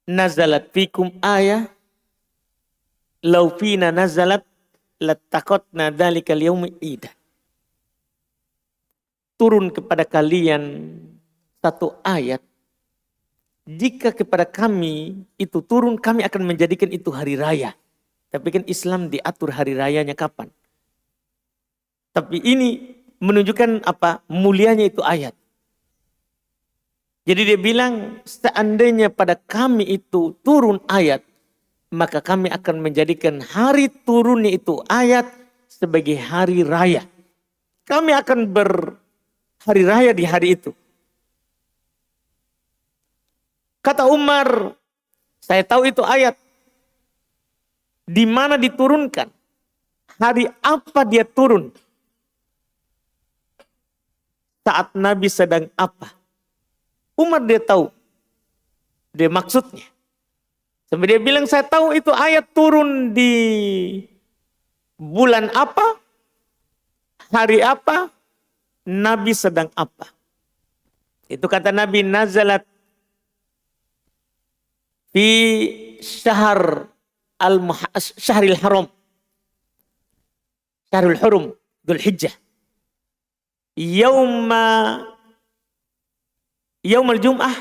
Speaker 1: nazalat fikum ayah, law fina nazalat lattaqatna dzalikal yaumi idah. Turun kepada kalian satu ayat, jika kepada kami itu turun, kami akan menjadikan itu hari raya. Tapi kan Islam diatur hari rayanya kapan? Tapi ini menunjukkan apa? Mulianya itu ayat. Jadi dia bilang, seandainya pada kami itu turun ayat, maka kami akan menjadikan hari turunnya itu ayat sebagai hari raya. Kami akan hari raya di hari itu. Kata Umar, saya tahu itu ayat. Di mana diturunkan? Hari apa dia turun? Saat Nabi sedang apa? Umar dia tahu. Dia maksudnya. Sampai dia bilang, saya tahu itu ayat turun di bulan apa? Hari apa? Nabi sedang apa? Itu kata Nabi, nazalat fi syahril haram. Syahrul hurum, Dzulhijjah. Yaumal Jum'ah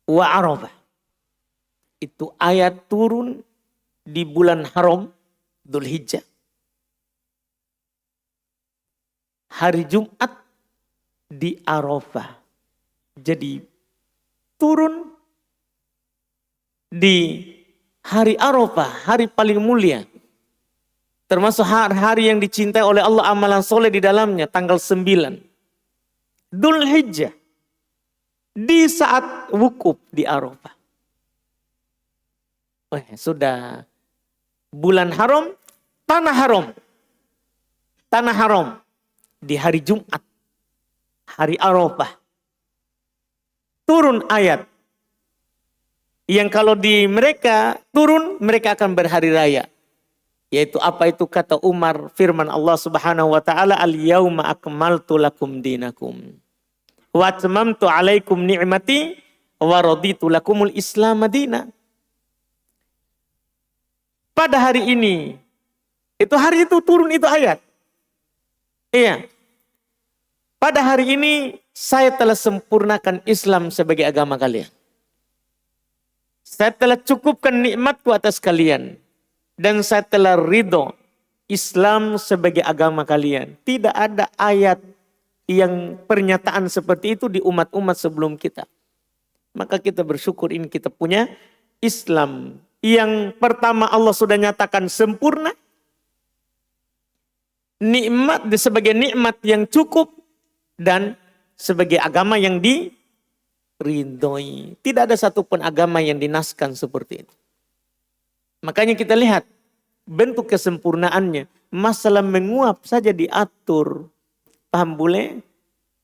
Speaker 1: wa Arafah. Itu ayat turun di bulan haram, Dzulhijjah. Hari Jumat di Arafah. Jadi turun di hari Arafah, hari paling mulia. Termasuk hari yang dicintai oleh Allah, amalan soleh di dalamnya, tanggal 9. Dzulhijjah. Di saat wukuf di Arafah. Sudah bulan haram, tanah haram. Tanah haram. Di hari Jumat. Hari Arafah. Turun ayat. Yang kalau di mereka turun, mereka akan berhari raya. Yaitu apa itu kata Umar, firman Allah Subhanahu wa taala, al-yauma akmaltu lakum dinakum wa atmamtu alaikum ni'mati wa raditu lakumul Islam madina. Pada hari ini, itu hari itu turun itu ayat. Iya. Pada hari ini saya telah sempurnakan Islam sebagai agama kalian. Saya telah cukupkan nikmatku atas kalian. Dan saya telah ridho Islam sebagai agama kalian. Tidak ada ayat yang pernyataan seperti itu di umat-umat sebelum kita. Maka kita bersyukur ini kita punya Islam. Yang pertama Allah sudah nyatakan sempurna. Nikmat sebagai nikmat yang cukup. Dan sebagai agama yang diridhoi. Tidak ada satupun agama yang dinaskan seperti itu. Makanya kita lihat bentuk kesempurnaannya. Masalah menguap saja diatur. Paham bule?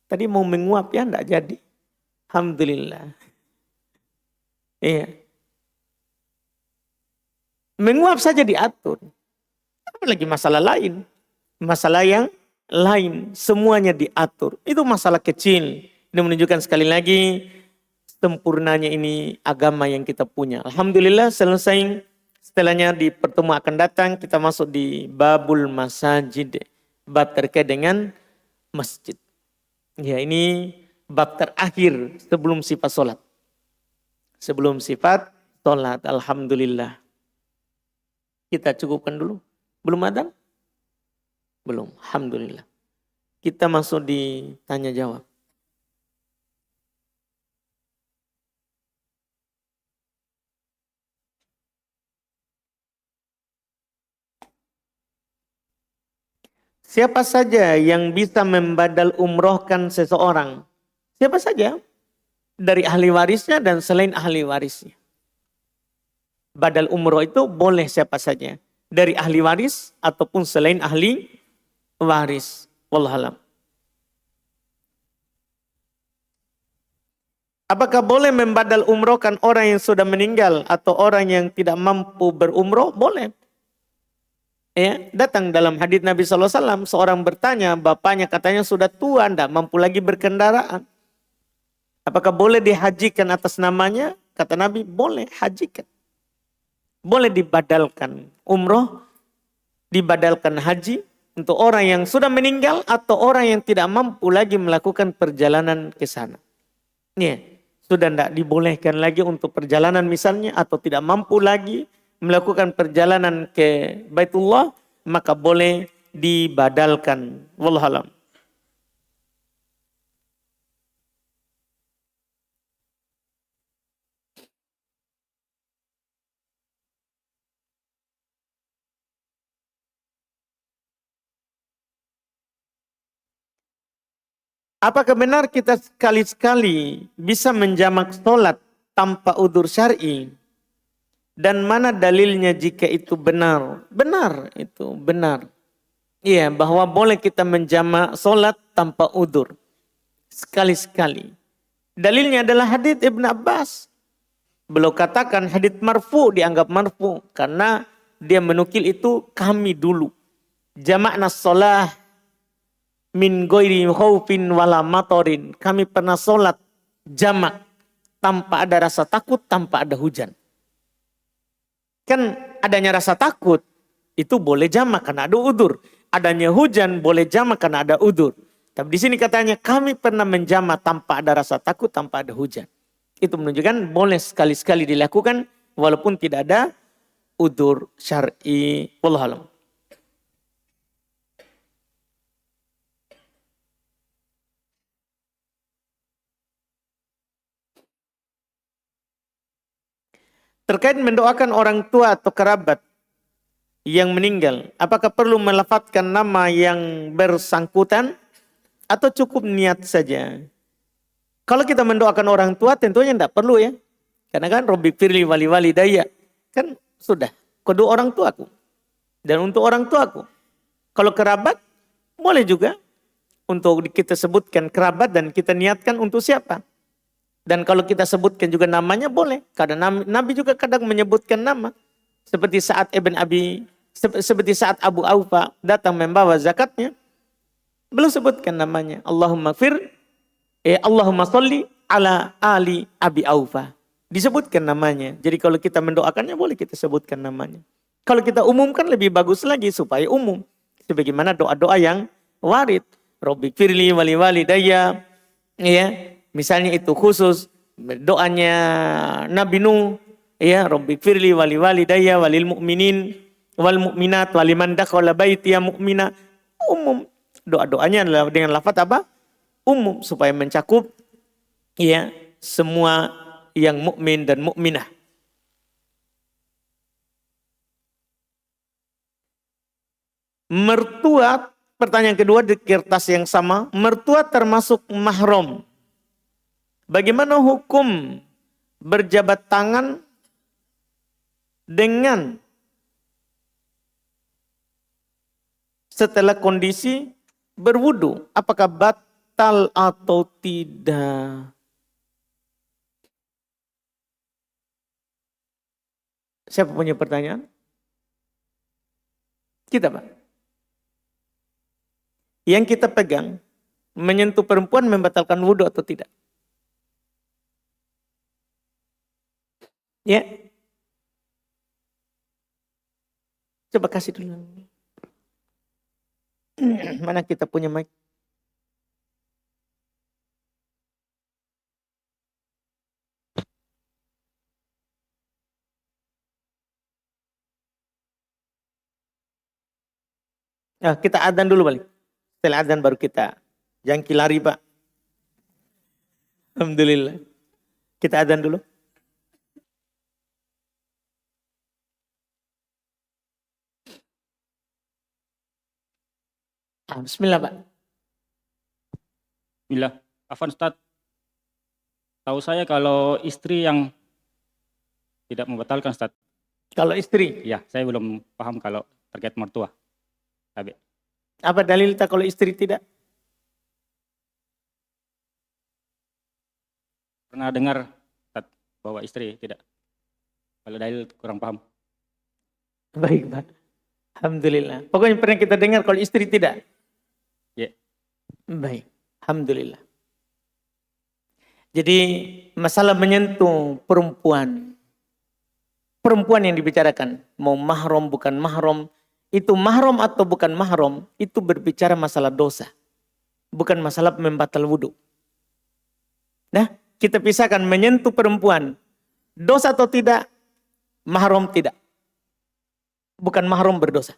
Speaker 1: Tadi mau menguap ya enggak jadi. Alhamdulillah. Iya. Menguap saja diatur. Apalagi masalah lain. Masalah yang lain. Semuanya diatur. Itu masalah kecil. Ini menunjukkan sekali lagi sempurnanya ini agama yang kita punya. Alhamdulillah selesai. Setelahnya di pertemuan akan datang kita masuk di babul masajid. Bab terkait dengan masjid. Ya ini bab terakhir sebelum sifat sholat. Sebelum sifat sholat. Alhamdulillah. Kita cukupkan dulu. Belum ada? Belum. Alhamdulillah. Kita masuk di tanya jawab. Siapa saja yang bisa membadal umrohkan seseorang? Siapa saja? Dari ahli warisnya dan selain ahli warisnya. Badal umroh itu boleh siapa saja. Dari ahli waris ataupun selain ahli waris. Wallahualam. Apakah boleh membadal umrohkan orang yang sudah meninggal atau orang yang tidak mampu berumroh? Boleh. Ya, datang dalam hadits Nabi SAW, seorang bertanya, bapaknya katanya sudah tua, tidak mampu lagi berkendaraan. Apakah boleh dihajikan atas namanya? Kata Nabi, boleh hajikan. Boleh dibadalkan umroh, dibadalkan haji untuk orang yang sudah meninggal atau orang yang tidak mampu lagi melakukan perjalanan ke sana. Ya, sudah tidak dibolehkan lagi untuk perjalanan misalnya atau tidak mampu lagi melakukan perjalanan ke Baitullah, maka boleh dibadalkan. Wallahualam. Apakah benar kita sekali-sekali bisa menjamak sholat tanpa udzur syar'i? Dan mana dalilnya jika itu benar? Benar itu, benar. Iya, bahwa boleh kita menjamak sholat tanpa udzur. Sekali-sekali. Dalilnya adalah hadits Ibn Abbas. Beliau katakan hadits marfu dianggap marfu. Karena dia menukil itu kami dulu. Jamakna sholah min ghairi khaufin wala matorin. Kami pernah sholat jamak tanpa ada rasa takut, tanpa ada hujan. Kan adanya rasa takut itu boleh jamak karena ada udzur. Adanya hujan boleh jamak karena ada udzur. Tapi di sini katanya kami pernah menjamak tanpa ada rasa takut, tanpa ada hujan. Itu menunjukkan boleh sekali-sekali dilakukan walaupun tidak ada udzur syar'i. Wallahu a'lam. Terkait mendoakan orang tua atau kerabat yang meninggal, apakah perlu melafadzkan nama yang bersangkutan atau cukup niat saja? Kalau kita mendoakan orang tua tentunya tidak perlu ya. Karena kan Robbi firli wali wali daya. Kan sudah, kedua orang tuaku. Dan untuk orang tuaku. Kalau kerabat, boleh juga untuk kita sebutkan kerabat dan kita niatkan untuk siapa. Dan kalau kita sebutkan juga namanya boleh. Karena Nabi juga kadang menyebutkan nama. Seperti saat Abu Aufa datang membawa zakatnya. Belum sebutkan namanya. Allahumma sholli ala ali Abi Aufa. Disebutkan namanya. Jadi kalau kita mendoakannya boleh kita sebutkan namanya. Kalau kita umumkan lebih bagus lagi supaya umum. Sebagaimana doa-doa yang warid. Robbi firli wali walidayya. Ya. Misalnya itu khusus doanya Nabi Nuh, ya Rabbi firli wali walidayya walil mu'minin wal mu'minat waliman dakhala baitiya mu'mina. Umum. Doa-doanya adalah dengan lafaz apa? Umum supaya mencakup ya semua yang mukmin dan mukminah. Mertua, pertanyaan kedua di kertas yang sama, mertua termasuk mahram. Bagaimana hukum berjabat tangan dengan setelah kondisi berwudu? Apakah batal atau tidak? Siapa punya pertanyaan? Kita Pak. Yang kita pegang, menyentuh perempuan membatalkan wudu atau tidak? Ya. Coba kasih dulu. Mana kita punya mic? Nah, kita adzan dulu balik. Setelah adzan baru kita. Jangan kilari Pak. Alhamdulillah. Kita adzan dulu. Bismillah Pak.
Speaker 2: Bismillah. Afwan Ustaz. Tahu saya kalau istri yang tidak membatalkan Ustaz.
Speaker 1: Kalau istri.
Speaker 2: Ya, saya belum paham kalau terkait mertua. Tapi
Speaker 1: Apa dalil tak kalau istri tidak?
Speaker 2: pernah dengar Ustaz, bahwa istri tidak. Kalau dalil kurang paham.
Speaker 1: Baik Pak. Alhamdulillah. Pokoknya pernah kita dengar kalau istri tidak.
Speaker 2: Ya.
Speaker 1: Baik. Alhamdulillah. Jadi masalah menyentuh perempuan. Perempuan yang dibicarakan. Mau mahram bukan mahram. Itu mahram atau bukan mahram. Itu berbicara masalah dosa. Bukan masalah membatal wudhu. Nah, kita pisahkan menyentuh perempuan. Dosa atau tidak? Mahram tidak. Bukan mahram berdosa.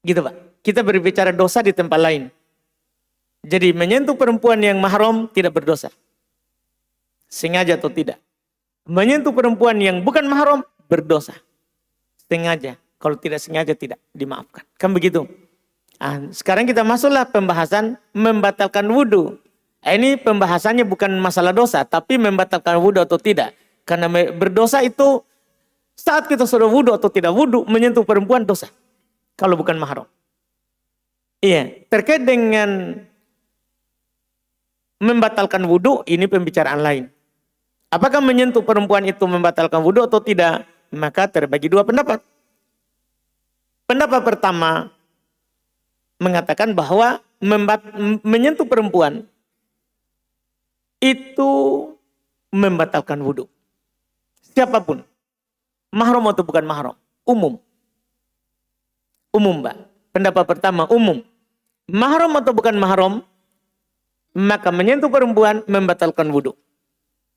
Speaker 1: Gitu Pak. Kita berbicara dosa di tempat lain. Jadi menyentuh perempuan yang mahram tidak berdosa. Sengaja atau tidak. Menyentuh perempuan yang bukan mahram berdosa. Sengaja. Kalau tidak sengaja tidak dimaafkan. Kan begitu. Sekarang kita masuklah pembahasan membatalkan wudhu. Ini pembahasannya bukan masalah dosa, tapi membatalkan wudhu atau tidak. Karena berdosa itu saat kita sudah wudhu atau tidak wudhu, menyentuh perempuan dosa. Kalau bukan mahram. Iya, terkait dengan membatalkan wudhu, ini pembicaraan lain. Apakah menyentuh perempuan itu membatalkan wudhu atau tidak? Maka terbagi dua pendapat. Pendapat pertama mengatakan bahwa menyentuh perempuan itu membatalkan wudhu. Siapapun. Mahram atau bukan mahram. Umum. Umum, Mbak. Pendapat pertama, umum. Mahram atau bukan mahram, maka menyentuh perempuan membatalkan wudhu.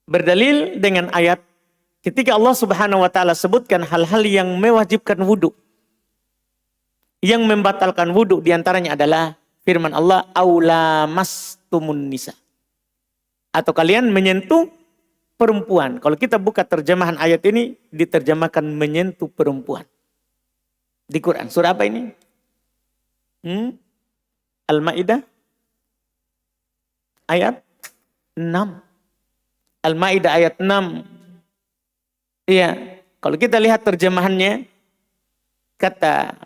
Speaker 1: Berdalil dengan ayat ketika Allah Subhanahu wa taala sebutkan hal-hal yang mewajibkan wudhu. Yang membatalkan wudhu diantaranya adalah firman Allah, aula mastumun nisa. Atau kalian menyentuh perempuan. Kalau kita buka terjemahan ayat ini, diterjemahkan menyentuh perempuan. Di Quran. Surah apa ini? Al-Ma'idah. Ayat 6. Al-Ma'idah ayat 6. Iya. Kalau kita lihat terjemahannya, kata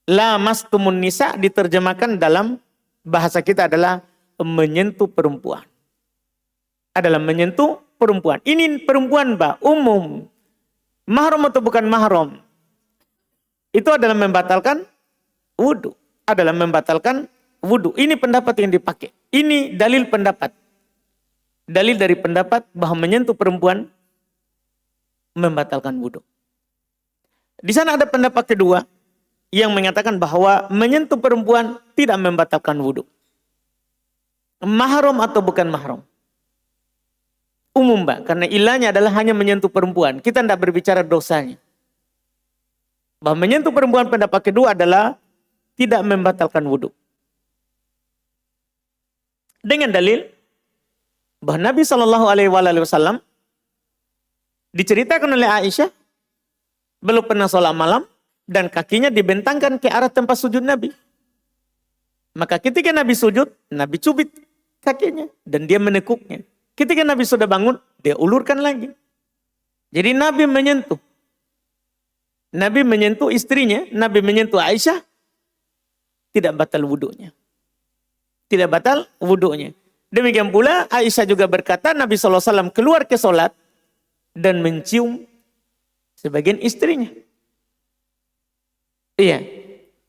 Speaker 1: la mastumun nisa diterjemahkan dalam bahasa kita adalah menyentuh perempuan. Adalah menyentuh perempuan. Ini perempuan, Mbak, umum. Mahram atau bukan mahram. Itu adalah membatalkan wudhu. Adalah membatalkan wudhu. Ini pendapat yang dipakai. Ini dalil pendapat. Dalil dari pendapat bahwa menyentuh perempuan membatalkan wudhu. Di sana ada pendapat kedua yang mengatakan bahwa menyentuh perempuan tidak membatalkan wudhu. Mahram atau bukan mahram. Umum, Mbak, karena ilahnya adalah hanya menyentuh perempuan. Kita tidak berbicara dosanya. Bahwa menyentuh perempuan pendapat kedua adalah tidak membatalkan wudhu. Dengan dalil bahwa Nabi SAW diceritakan oleh Aisyah belum pernah sholat malam dan kakinya dibentangkan ke arah tempat sujud Nabi. Maka ketika Nabi sujud, Nabi cubit kakinya dan dia menekuknya. Ketika Nabi sudah bangun, dia ulurkan lagi. Jadi Nabi menyentuh. Nabi menyentuh istrinya, Nabi menyentuh Aisyah, tidak batal wudhunya. Tidak batal wudhunya. Demikian pula Aisyah juga berkata, Nabi SAW keluar ke sholat dan mencium sebagian istrinya. Iya.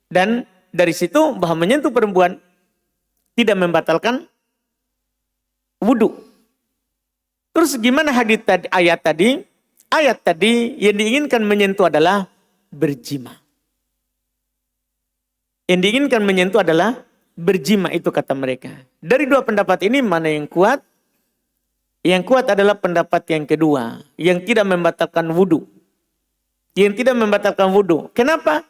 Speaker 1: Dan dari situ bahwa menyentuh perempuan tidak membatalkan wudhu. Terus gimana hadits tadi, ayat tadi? Ayat tadi yang diinginkan menyentuh adalah berjima. Yang diinginkan menyentuh adalah berjima, itu kata mereka. Dari dua pendapat ini mana yang kuat? Yang kuat adalah pendapat yang kedua, yang tidak membatalkan wudhu. Yang tidak membatalkan wudhu. Kenapa?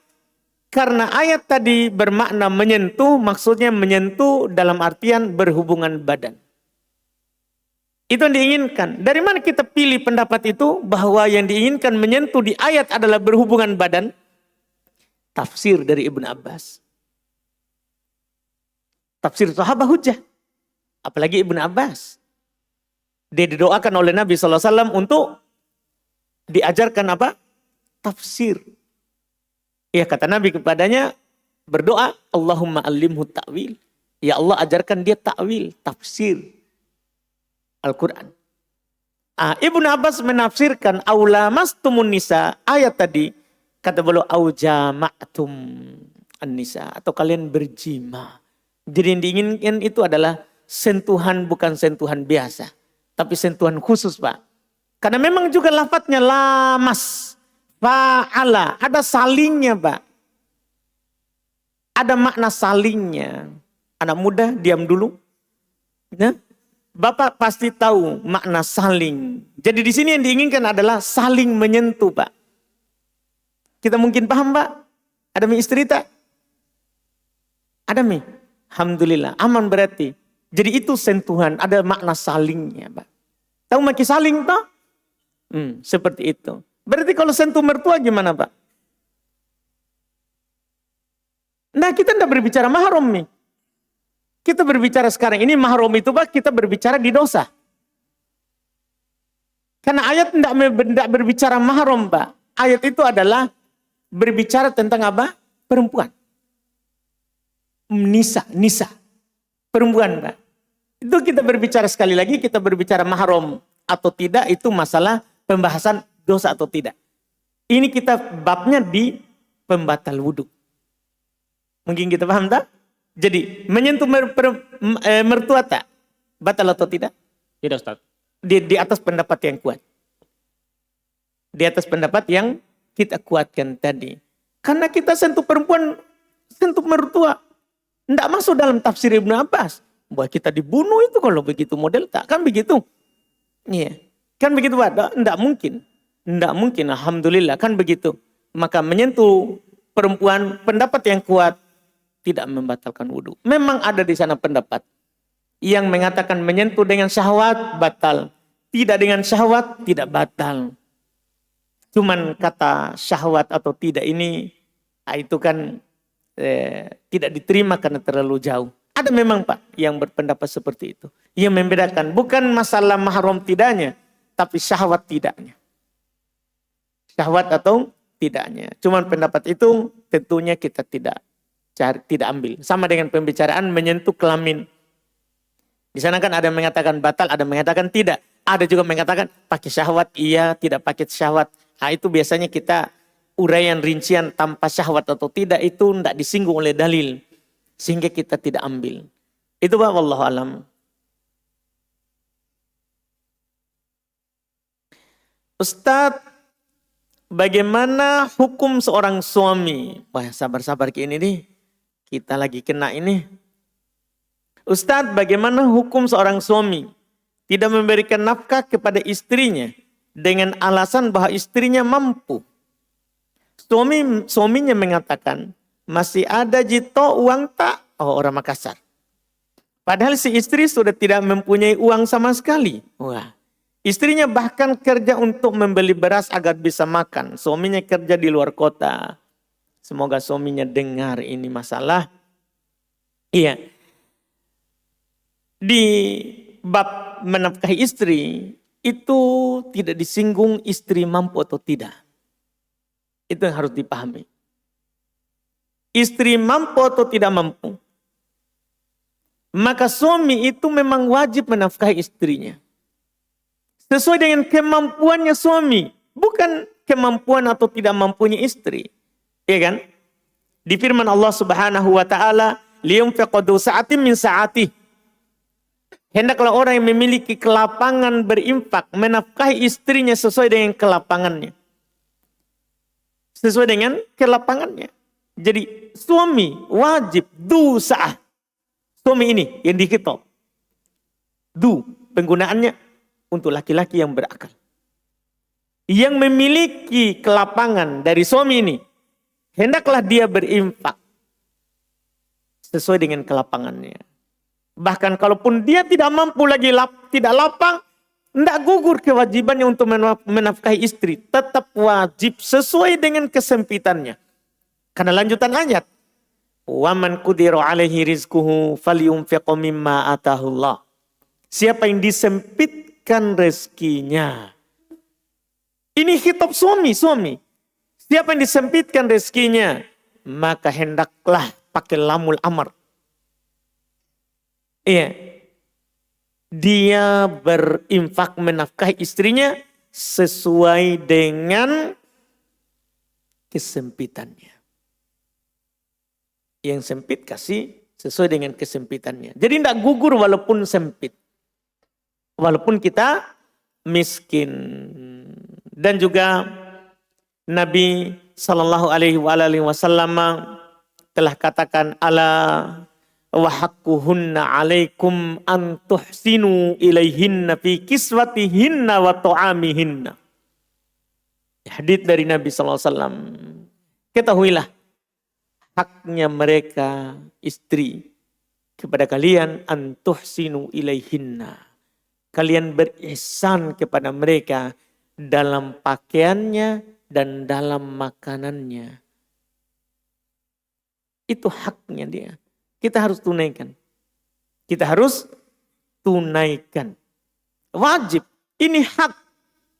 Speaker 1: Karena ayat tadi bermakna menyentuh, maksudnya menyentuh dalam artian berhubungan badan. Itu yang diinginkan. Dari mana kita pilih pendapat itu? Bahwa yang diinginkan menyentuh di ayat adalah berhubungan badan. Tafsir dari Ibnu Abbas. Tafsir sahabat hujjah. Apalagi Ibnu Abbas. Dia didoakan oleh Nabi SAW untuk diajarkan apa? Tafsir. Ya, kata Nabi kepadanya, berdoa, Allahumma alimhu ta'wil. Ya Allah, ajarkan dia ta'wil, tafsir Al-Quran. Ibnu Abbas menafsirkan aula mastumun nisa, ayat tadi kata beliau aujama'tum an-nisa, atau kalian berjima. Jadi yang diinginkan itu adalah sentuhan, bukan sentuhan biasa, tapi sentuhan khusus, Pak. Karena memang juga lafadznya lamas, fa'ala, ada salingnya, Pak. Ada makna salingnya. Anak muda diam dulu. Ya? Bapak pasti tahu makna saling. Jadi di sini yang diinginkan adalah saling menyentuh, Pak. Kita mungkin paham, Pak? Ada mi istri tak? Ada mi? Alhamdulillah, aman berarti. Jadi itu sentuhan, ada makna salingnya, Pak. Tahu maki saling toh? Seperti itu. Berarti kalau sentuh mertua gimana, Pak? Nah, kita tidak berbicara mahram nih. Kita berbicara sekarang ini mahram itu Pak, kita berbicara di dosa. Karena ayat tidak berbicara mahram Pak. Ayat itu adalah berbicara tentang apa? Perempuan. Nisa. Perempuan Pak. Itu kita berbicara sekali lagi, kita berbicara mahram atau tidak, itu masalah pembahasan dosa atau tidak. Ini kita babnya di pembatal wudhu. Mungkin kita paham tak? Jadi menyentuh mertua tak? Batal atau tidak?
Speaker 2: Tidak Ustaz.
Speaker 1: Di atas pendapat yang kuat. Di atas pendapat yang kita kuatkan tadi. Karena kita sentuh perempuan, sentuh mertua. Tidak masuk dalam tafsir Ibnu Abbas. Bahwa kita dibunuh itu kalau begitu model tak? Kan begitu? Iya. Kan begitu Pak? Tidak mungkin. Tidak mungkin, alhamdulillah. Kan begitu. Maka menyentuh perempuan, pendapat yang kuat tidak membatalkan wudhu. Memang ada di sana pendapat yang mengatakan menyentuh dengan syahwat batal. Tidak dengan syahwat tidak batal. Cuman kata syahwat atau tidak ini, itu kan tidak diterima karena terlalu jauh. Ada memang Pak yang berpendapat seperti itu. Yang membedakan bukan masalah mahram tidaknya, tapi syahwat tidaknya. Syahwat atau tidaknya. Cuman pendapat itu tentunya kita tidak ambil. Sama dengan pembicaraan menyentuh kelamin. Di sana kan ada yang mengatakan batal, ada yang mengatakan tidak. Ada juga mengatakan pakai syahwat, iya, tidak pakai syahwat. Nah, itu biasanya kita uraian rincian tanpa syahwat atau tidak itu tidak disinggung oleh dalil. Sehingga kita tidak ambil. Itu Pak, wallahu alam. Ustadz, bagaimana hukum seorang suami? Wah, sabar-sabar kayak ini nih. Kita lagi kena ini. Ustadz, bagaimana hukum seorang suami tidak memberikan nafkah kepada istrinya dengan alasan bahwa istrinya mampu? Suaminya mengatakan, masih ada jito uang tak? Oh, orang Makassar. Padahal si istri sudah tidak mempunyai uang sama sekali. Wah. Istrinya bahkan kerja untuk membeli beras agar bisa makan. Suaminya kerja di luar kota. Semoga suaminya dengar ini masalah. Iya. Di bab menafkahi istri, itu tidak disinggung istri mampu atau tidak. Itu yang harus dipahami. Istri mampu atau tidak mampu, maka suami itu memang wajib menafkahi istrinya. Sesuai dengan kemampuannya suami. Bukan kemampuan atau tidak mampunya istri. Iya kan? Di firman Allah Subhanahu wa taala, liyunfiq dzu sa'atin min sa'atih. Hendaklah orang yang memiliki kelapangan berinfak menafkahi istrinya sesuai dengan kelapangannya. Sesuai dengan kelapangannya. Jadi suami wajib du sa'ah. Suami ini yang dikitop. Du penggunaannya untuk laki-laki yang berakal. Yang memiliki kelapangan dari suami ini, hendaklah dia berinfak sesuai dengan kelapangannya. Bahkan kalaupun dia tidak mampu lagi, tidak lapang, tidak gugur kewajibannya untuk menafkahi istri. Tetap wajib sesuai dengan kesempitannya. Karena lanjutan ayat, "Waman qudira 'alaihi rizquhu falyunfiq mimma atahullah." Siapa yang disempitkan rezekinya. Ini khitab suami. Siapa yang disempitkan rezekinya, maka hendaklah pakai lamul amar. Iya. Dia berinfak menafkahi istrinya sesuai dengan kesempitannya. Yang sempit kasih sesuai dengan kesempitannya. Jadi tidak gugur walaupun sempit. Walaupun kita miskin. Dan juga Nabi Sallallahu Alaihi Wasallam telah katakan, ala wa haqquhunna alaikum an tuhsinu ilaihinna fi kiswatihinna wa ta'amihinna. Hadits dari Nabi Sallallahu Alaihi Wasallam. Ketahuilah, haknya mereka istri kepada kalian an tuhsinu ilaihinna. Kalian berihsan kepada mereka dalam pakaiannya dan dalam makanannya. Itu haknya dia. Kita harus tunaikan. Kita harus tunaikan. Wajib. Ini hak.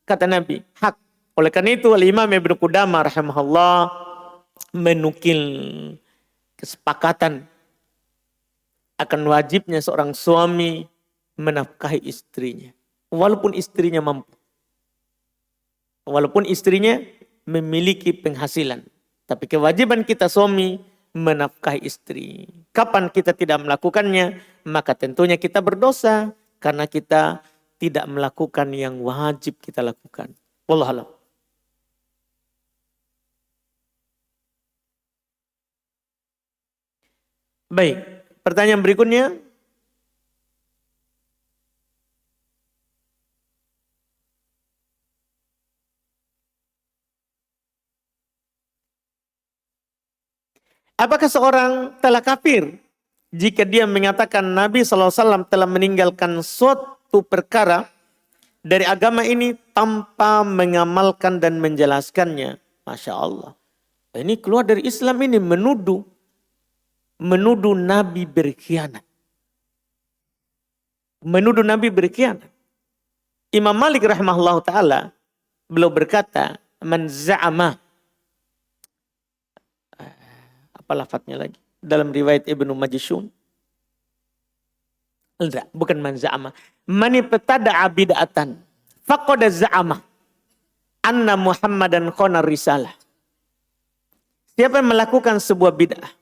Speaker 1: Kata Nabi. Hak. Oleh karena itu Al-Imam Ibnu Qudamah rahimahullah menukil kesepakatan akan wajibnya seorang suami menafkahi istrinya. Walaupun istrinya mampu. Walaupun istrinya memiliki penghasilan. Tapi kewajiban kita suami menafkahi istri. Kapan kita tidak melakukannya, maka tentunya kita berdosa. Karena kita tidak melakukan yang wajib kita lakukan. Wallahu a'lam. Baik, pertanyaan berikutnya. Apakah seorang telah kafir jika dia mengatakan Nabi SAW telah meninggalkan suatu perkara dari agama ini tanpa mengamalkan dan menjelaskannya? Masya Allah. Ini keluar dari Islam, ini menuduh Nabi berkhianat. Menuduh Nabi berkhianat. Imam Malik rahimahullah ta'ala beliau berkata, man za'ama, apa lafadznya lagi? Dalam riwayat Ibnu Majishun. Enggak, bukan man za'ama. Man ibtada'a bid'atan faqad za'ama anna Muhammadan khana risalah. Siapa yang melakukan sebuah bid'ah,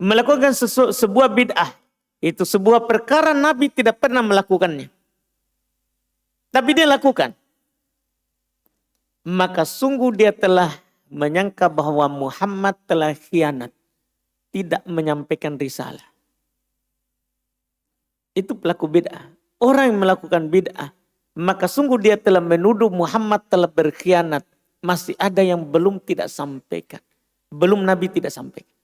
Speaker 1: melakukan sebuah bid'ah, itu sebuah perkara Nabi tidak pernah melakukannya, tapi dia lakukan, maka sungguh dia telah menyangka bahwa Muhammad telah khianat, tidak menyampaikan risalah. Itu pelaku bid'ah. Orang yang melakukan bid'ah, maka sungguh dia telah menuduh Muhammad telah berkhianat. Masih ada yang belum tidak sampaikan. Belum Nabi tidak sampaikan.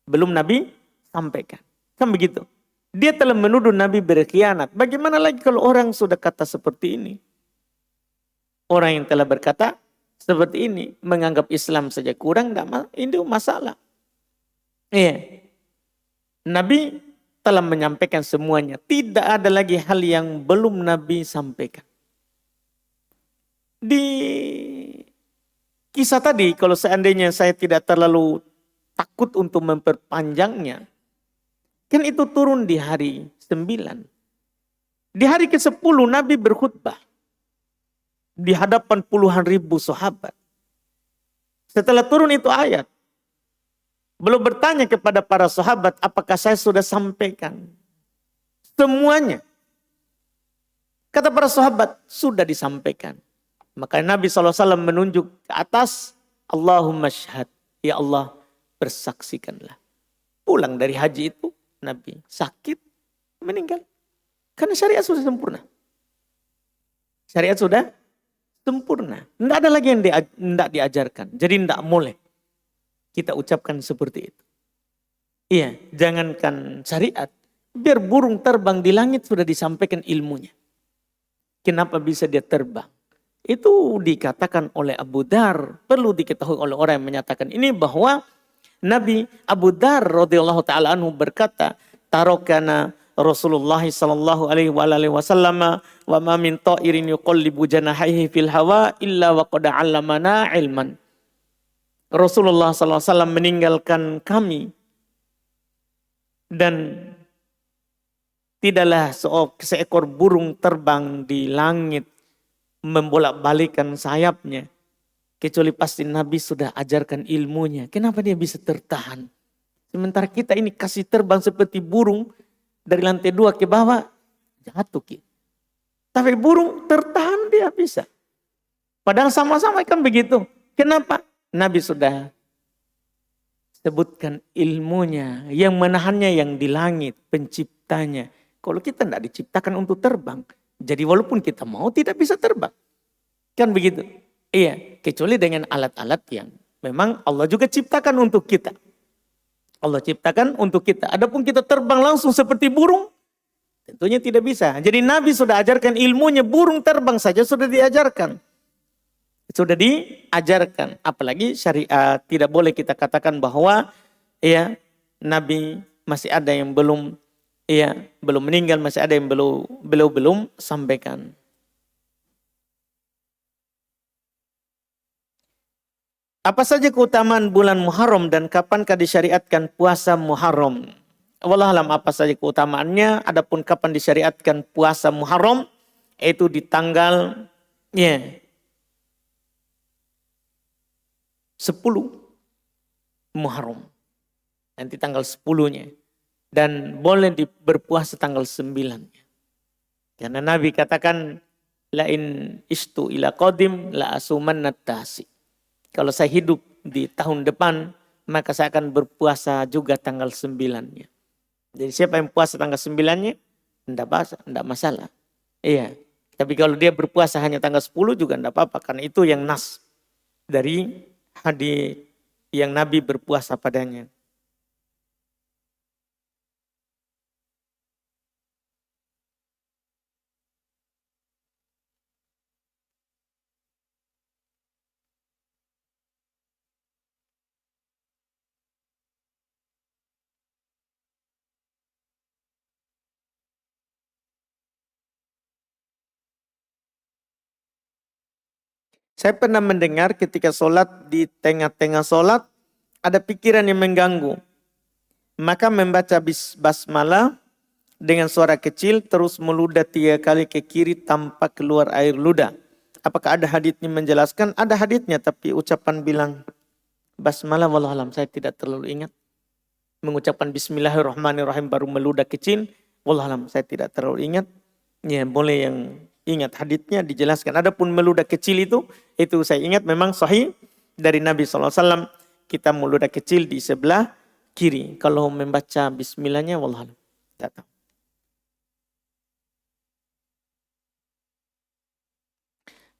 Speaker 1: Belum Nabi sampaikan. Kan begitu. Dia telah menuduh Nabi berkhianat. Bagaimana lagi kalau orang sudah kata seperti ini? Orang yang telah berkata seperti ini, menganggap Islam saja kurang, ini masalah. Iya. Nabi telah menyampaikan semuanya. Tidak ada lagi hal yang belum Nabi sampaikan. Di kisah tadi, kalau seandainya saya tidak terlalu takut untuk memperpanjangnya, kan itu turun di hari 9. Di hari ke-10 Nabi berkhutbah di hadapan puluhan ribu sahabat. Setelah turun itu ayat, beliau bertanya kepada para sahabat, apakah saya sudah sampaikan semuanya? Kata para sahabat, sudah disampaikan. Maka Nabi SAW menunjuk ke atas, Allahumma syahad, ya Allah bersaksikanlah. Pulang dari haji itu, Nabi sakit, meninggal. Karena syariat sudah sempurna. Syariat sudah sempurna. Tidak ada lagi yang tidak diajarkan. Jadi tidak boleh kita ucapkan seperti itu. Iya, jangankan syariat. Biar burung terbang di langit sudah disampaikan ilmunya. Kenapa bisa dia terbang? Itu dikatakan oleh Abu Dar. Perlu diketahui oleh orang yang menyatakan ini bahwa Nabi Abu Dar radhiyallahu taala anhu berkata, tarokana Rasulullah sallallahu alaihi wasallam wa ma min ta'irin yuqallibu janahihi fil hawa illa wa qad 'allamana ilman. Rasulullah sallallahu alaihi wasallam meninggalkan kami dan tidaklah seekor burung terbang di langit membolak-balikan sayapnya kecuali pasti Nabi sudah ajarkan ilmunya. Kenapa dia bisa tertahan? Sementara kita ini kasih terbang seperti burung dari lantai 2 ke bawah, jatuh kita. Tapi burung tertahan dia bisa. Padahal sama-sama kan begitu. Kenapa? Nabi sudah sebutkan ilmunya, yang menahannya yang di langit, penciptanya. Kalau kita tidak diciptakan untuk terbang, jadi walaupun kita mau tidak bisa terbang. Kan begitu? Iya, kecuali dengan alat-alat yang memang Allah juga ciptakan untuk kita. Allah ciptakan untuk kita. Adapun kita terbang langsung seperti burung, tentunya tidak bisa. Jadi Nabi sudah ajarkan ilmunya, burung terbang saja sudah diajarkan. Sudah diajarkan, apalagi syariat. Tidak boleh kita katakan bahwa ya Nabi masih ada yang belum belum meninggal, masih ada yang belum sampaikan. Apa saja keutamaan bulan Muharram dan kapankah disyariatkan puasa Muharram? Wallahualam apa saja keutamaannya, adapun kapan disyariatkan puasa Muharram, itu di tanggal 10 Muharram. Nanti tanggal 10-nya. Dan boleh berpuasa tanggal 9-nya. Karena Nabi katakan, lain istu ila qadim la asumanna tasi. Kalau saya hidup di tahun depan, maka saya akan berpuasa juga tanggal 9-nya. Jadi siapa yang puasa tanggal 9-nya, enggak masalah. Iya. Tapi kalau dia berpuasa hanya tanggal 10 juga enggak apa-apa. Karena itu yang nas dari hadis yang Nabi berpuasa padanya. Saya pernah mendengar ketika sholat, di tengah-tengah sholat, ada pikiran yang mengganggu. Maka membaca basmalah dengan suara kecil, terus meludah 3 kali ke kiri tanpa keluar air ludah. Apakah ada haditsnya menjelaskan? Ada haditsnya, tapi ucapan bilang basmalah, wallahualam saya tidak terlalu ingat. Mengucapkan bismillahirrahmanirrahim baru meludah kecil, wallahualam saya tidak terlalu ingat. Ya, boleh yang ingat haditsnya dijelaskan. Adapun meludah kecil itu saya ingat memang sahih dari Nabi SAW. Kita meludah kecil di sebelah kiri. Kalau membaca bismillahnya, wallahualam tidak tahu.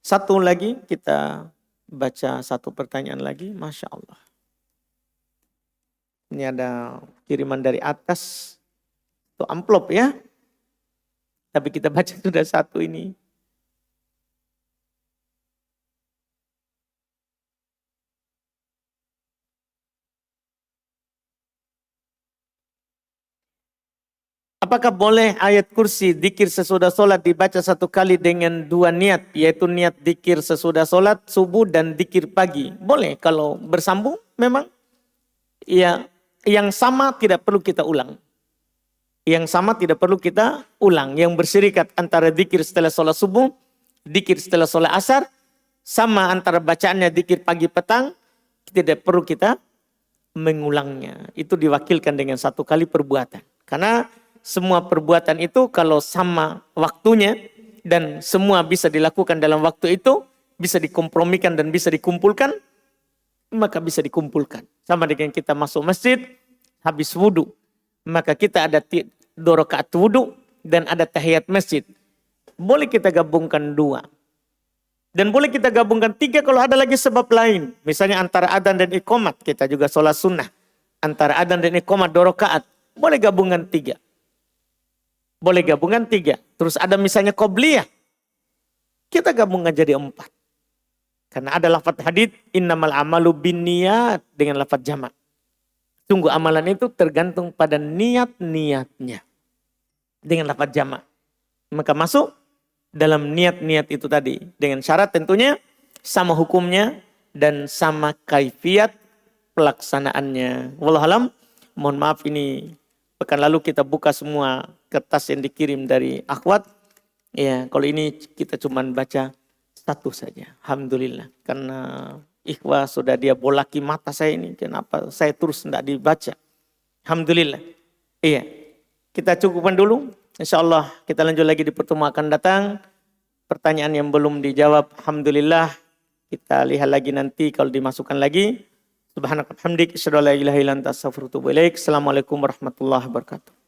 Speaker 1: Satu lagi, kita baca satu pertanyaan lagi. Masya Allah. Ini ada kiriman dari atas. Itu amplop ya. Tapi kita baca sudah satu ini. Apakah boleh ayat kursi dikir sesudah sholat dibaca 1 kali dengan 2 niat, yaitu niat dikir sesudah sholat subuh dan dikir pagi? Boleh kalau bersambung memang. Ya, yang sama tidak perlu kita ulang. Yang sama tidak perlu kita ulang. Yang berserikat antara dikir setelah sholat subuh, dikir setelah sholat asar, sama antara bacaannya dikir pagi petang, tidak perlu kita mengulangnya. Itu diwakilkan dengan 1 kali perbuatan. Karena semua perbuatan itu kalau sama waktunya dan semua bisa dilakukan dalam waktu itu, bisa dikompromikan dan bisa dikumpulkan, maka bisa dikumpulkan. Sama dengan kita masuk masjid, habis wudhu. Maka kita ada 2 rakaat wudhu dan ada tahiyat masjid. Boleh kita gabungkan 2. Dan boleh kita gabungkan 3 kalau ada lagi sebab lain. Misalnya antara adzan dan iqamat, kita juga sholat sunnah. Antara adzan dan iqamat 2 rakaat, boleh gabungan 3. Boleh gabungan 3. Terus ada misalnya qobliyah, kita gabungkan jadi 4. Karena ada lafaz hadits innamal amalu binniyat dengan lafaz jamak. Sungguh amalan itu tergantung pada niat-niatnya. Dengan lafaz jamak. Maka masuk dalam niat-niat itu tadi. Dengan syarat tentunya sama hukumnya dan sama kaifiat pelaksanaannya. Wallahualam, mohon maaf ini pekan lalu kita buka semua kertas yang dikirim dari akhwat. Ya, kalau ini kita cuma baca 1 saja. Alhamdulillah. Karena ikhwah sudah dia bolaki mata saya ini. Kenapa saya terus tidak dibaca? Alhamdulillah. Iya. Kita cukupkan dulu. InsyaAllah kita lanjut lagi di pertemuan akan datang. Pertanyaan yang belum dijawab, alhamdulillah. Kita lihat lagi nanti kalau dimasukkan lagi. Subhanakallahumma wa bihamdika asyhadu an la ilaha illa anta astaghfiruka wa atubu ilaik. Assalamualaikum warahmatullahi wabarakatuh.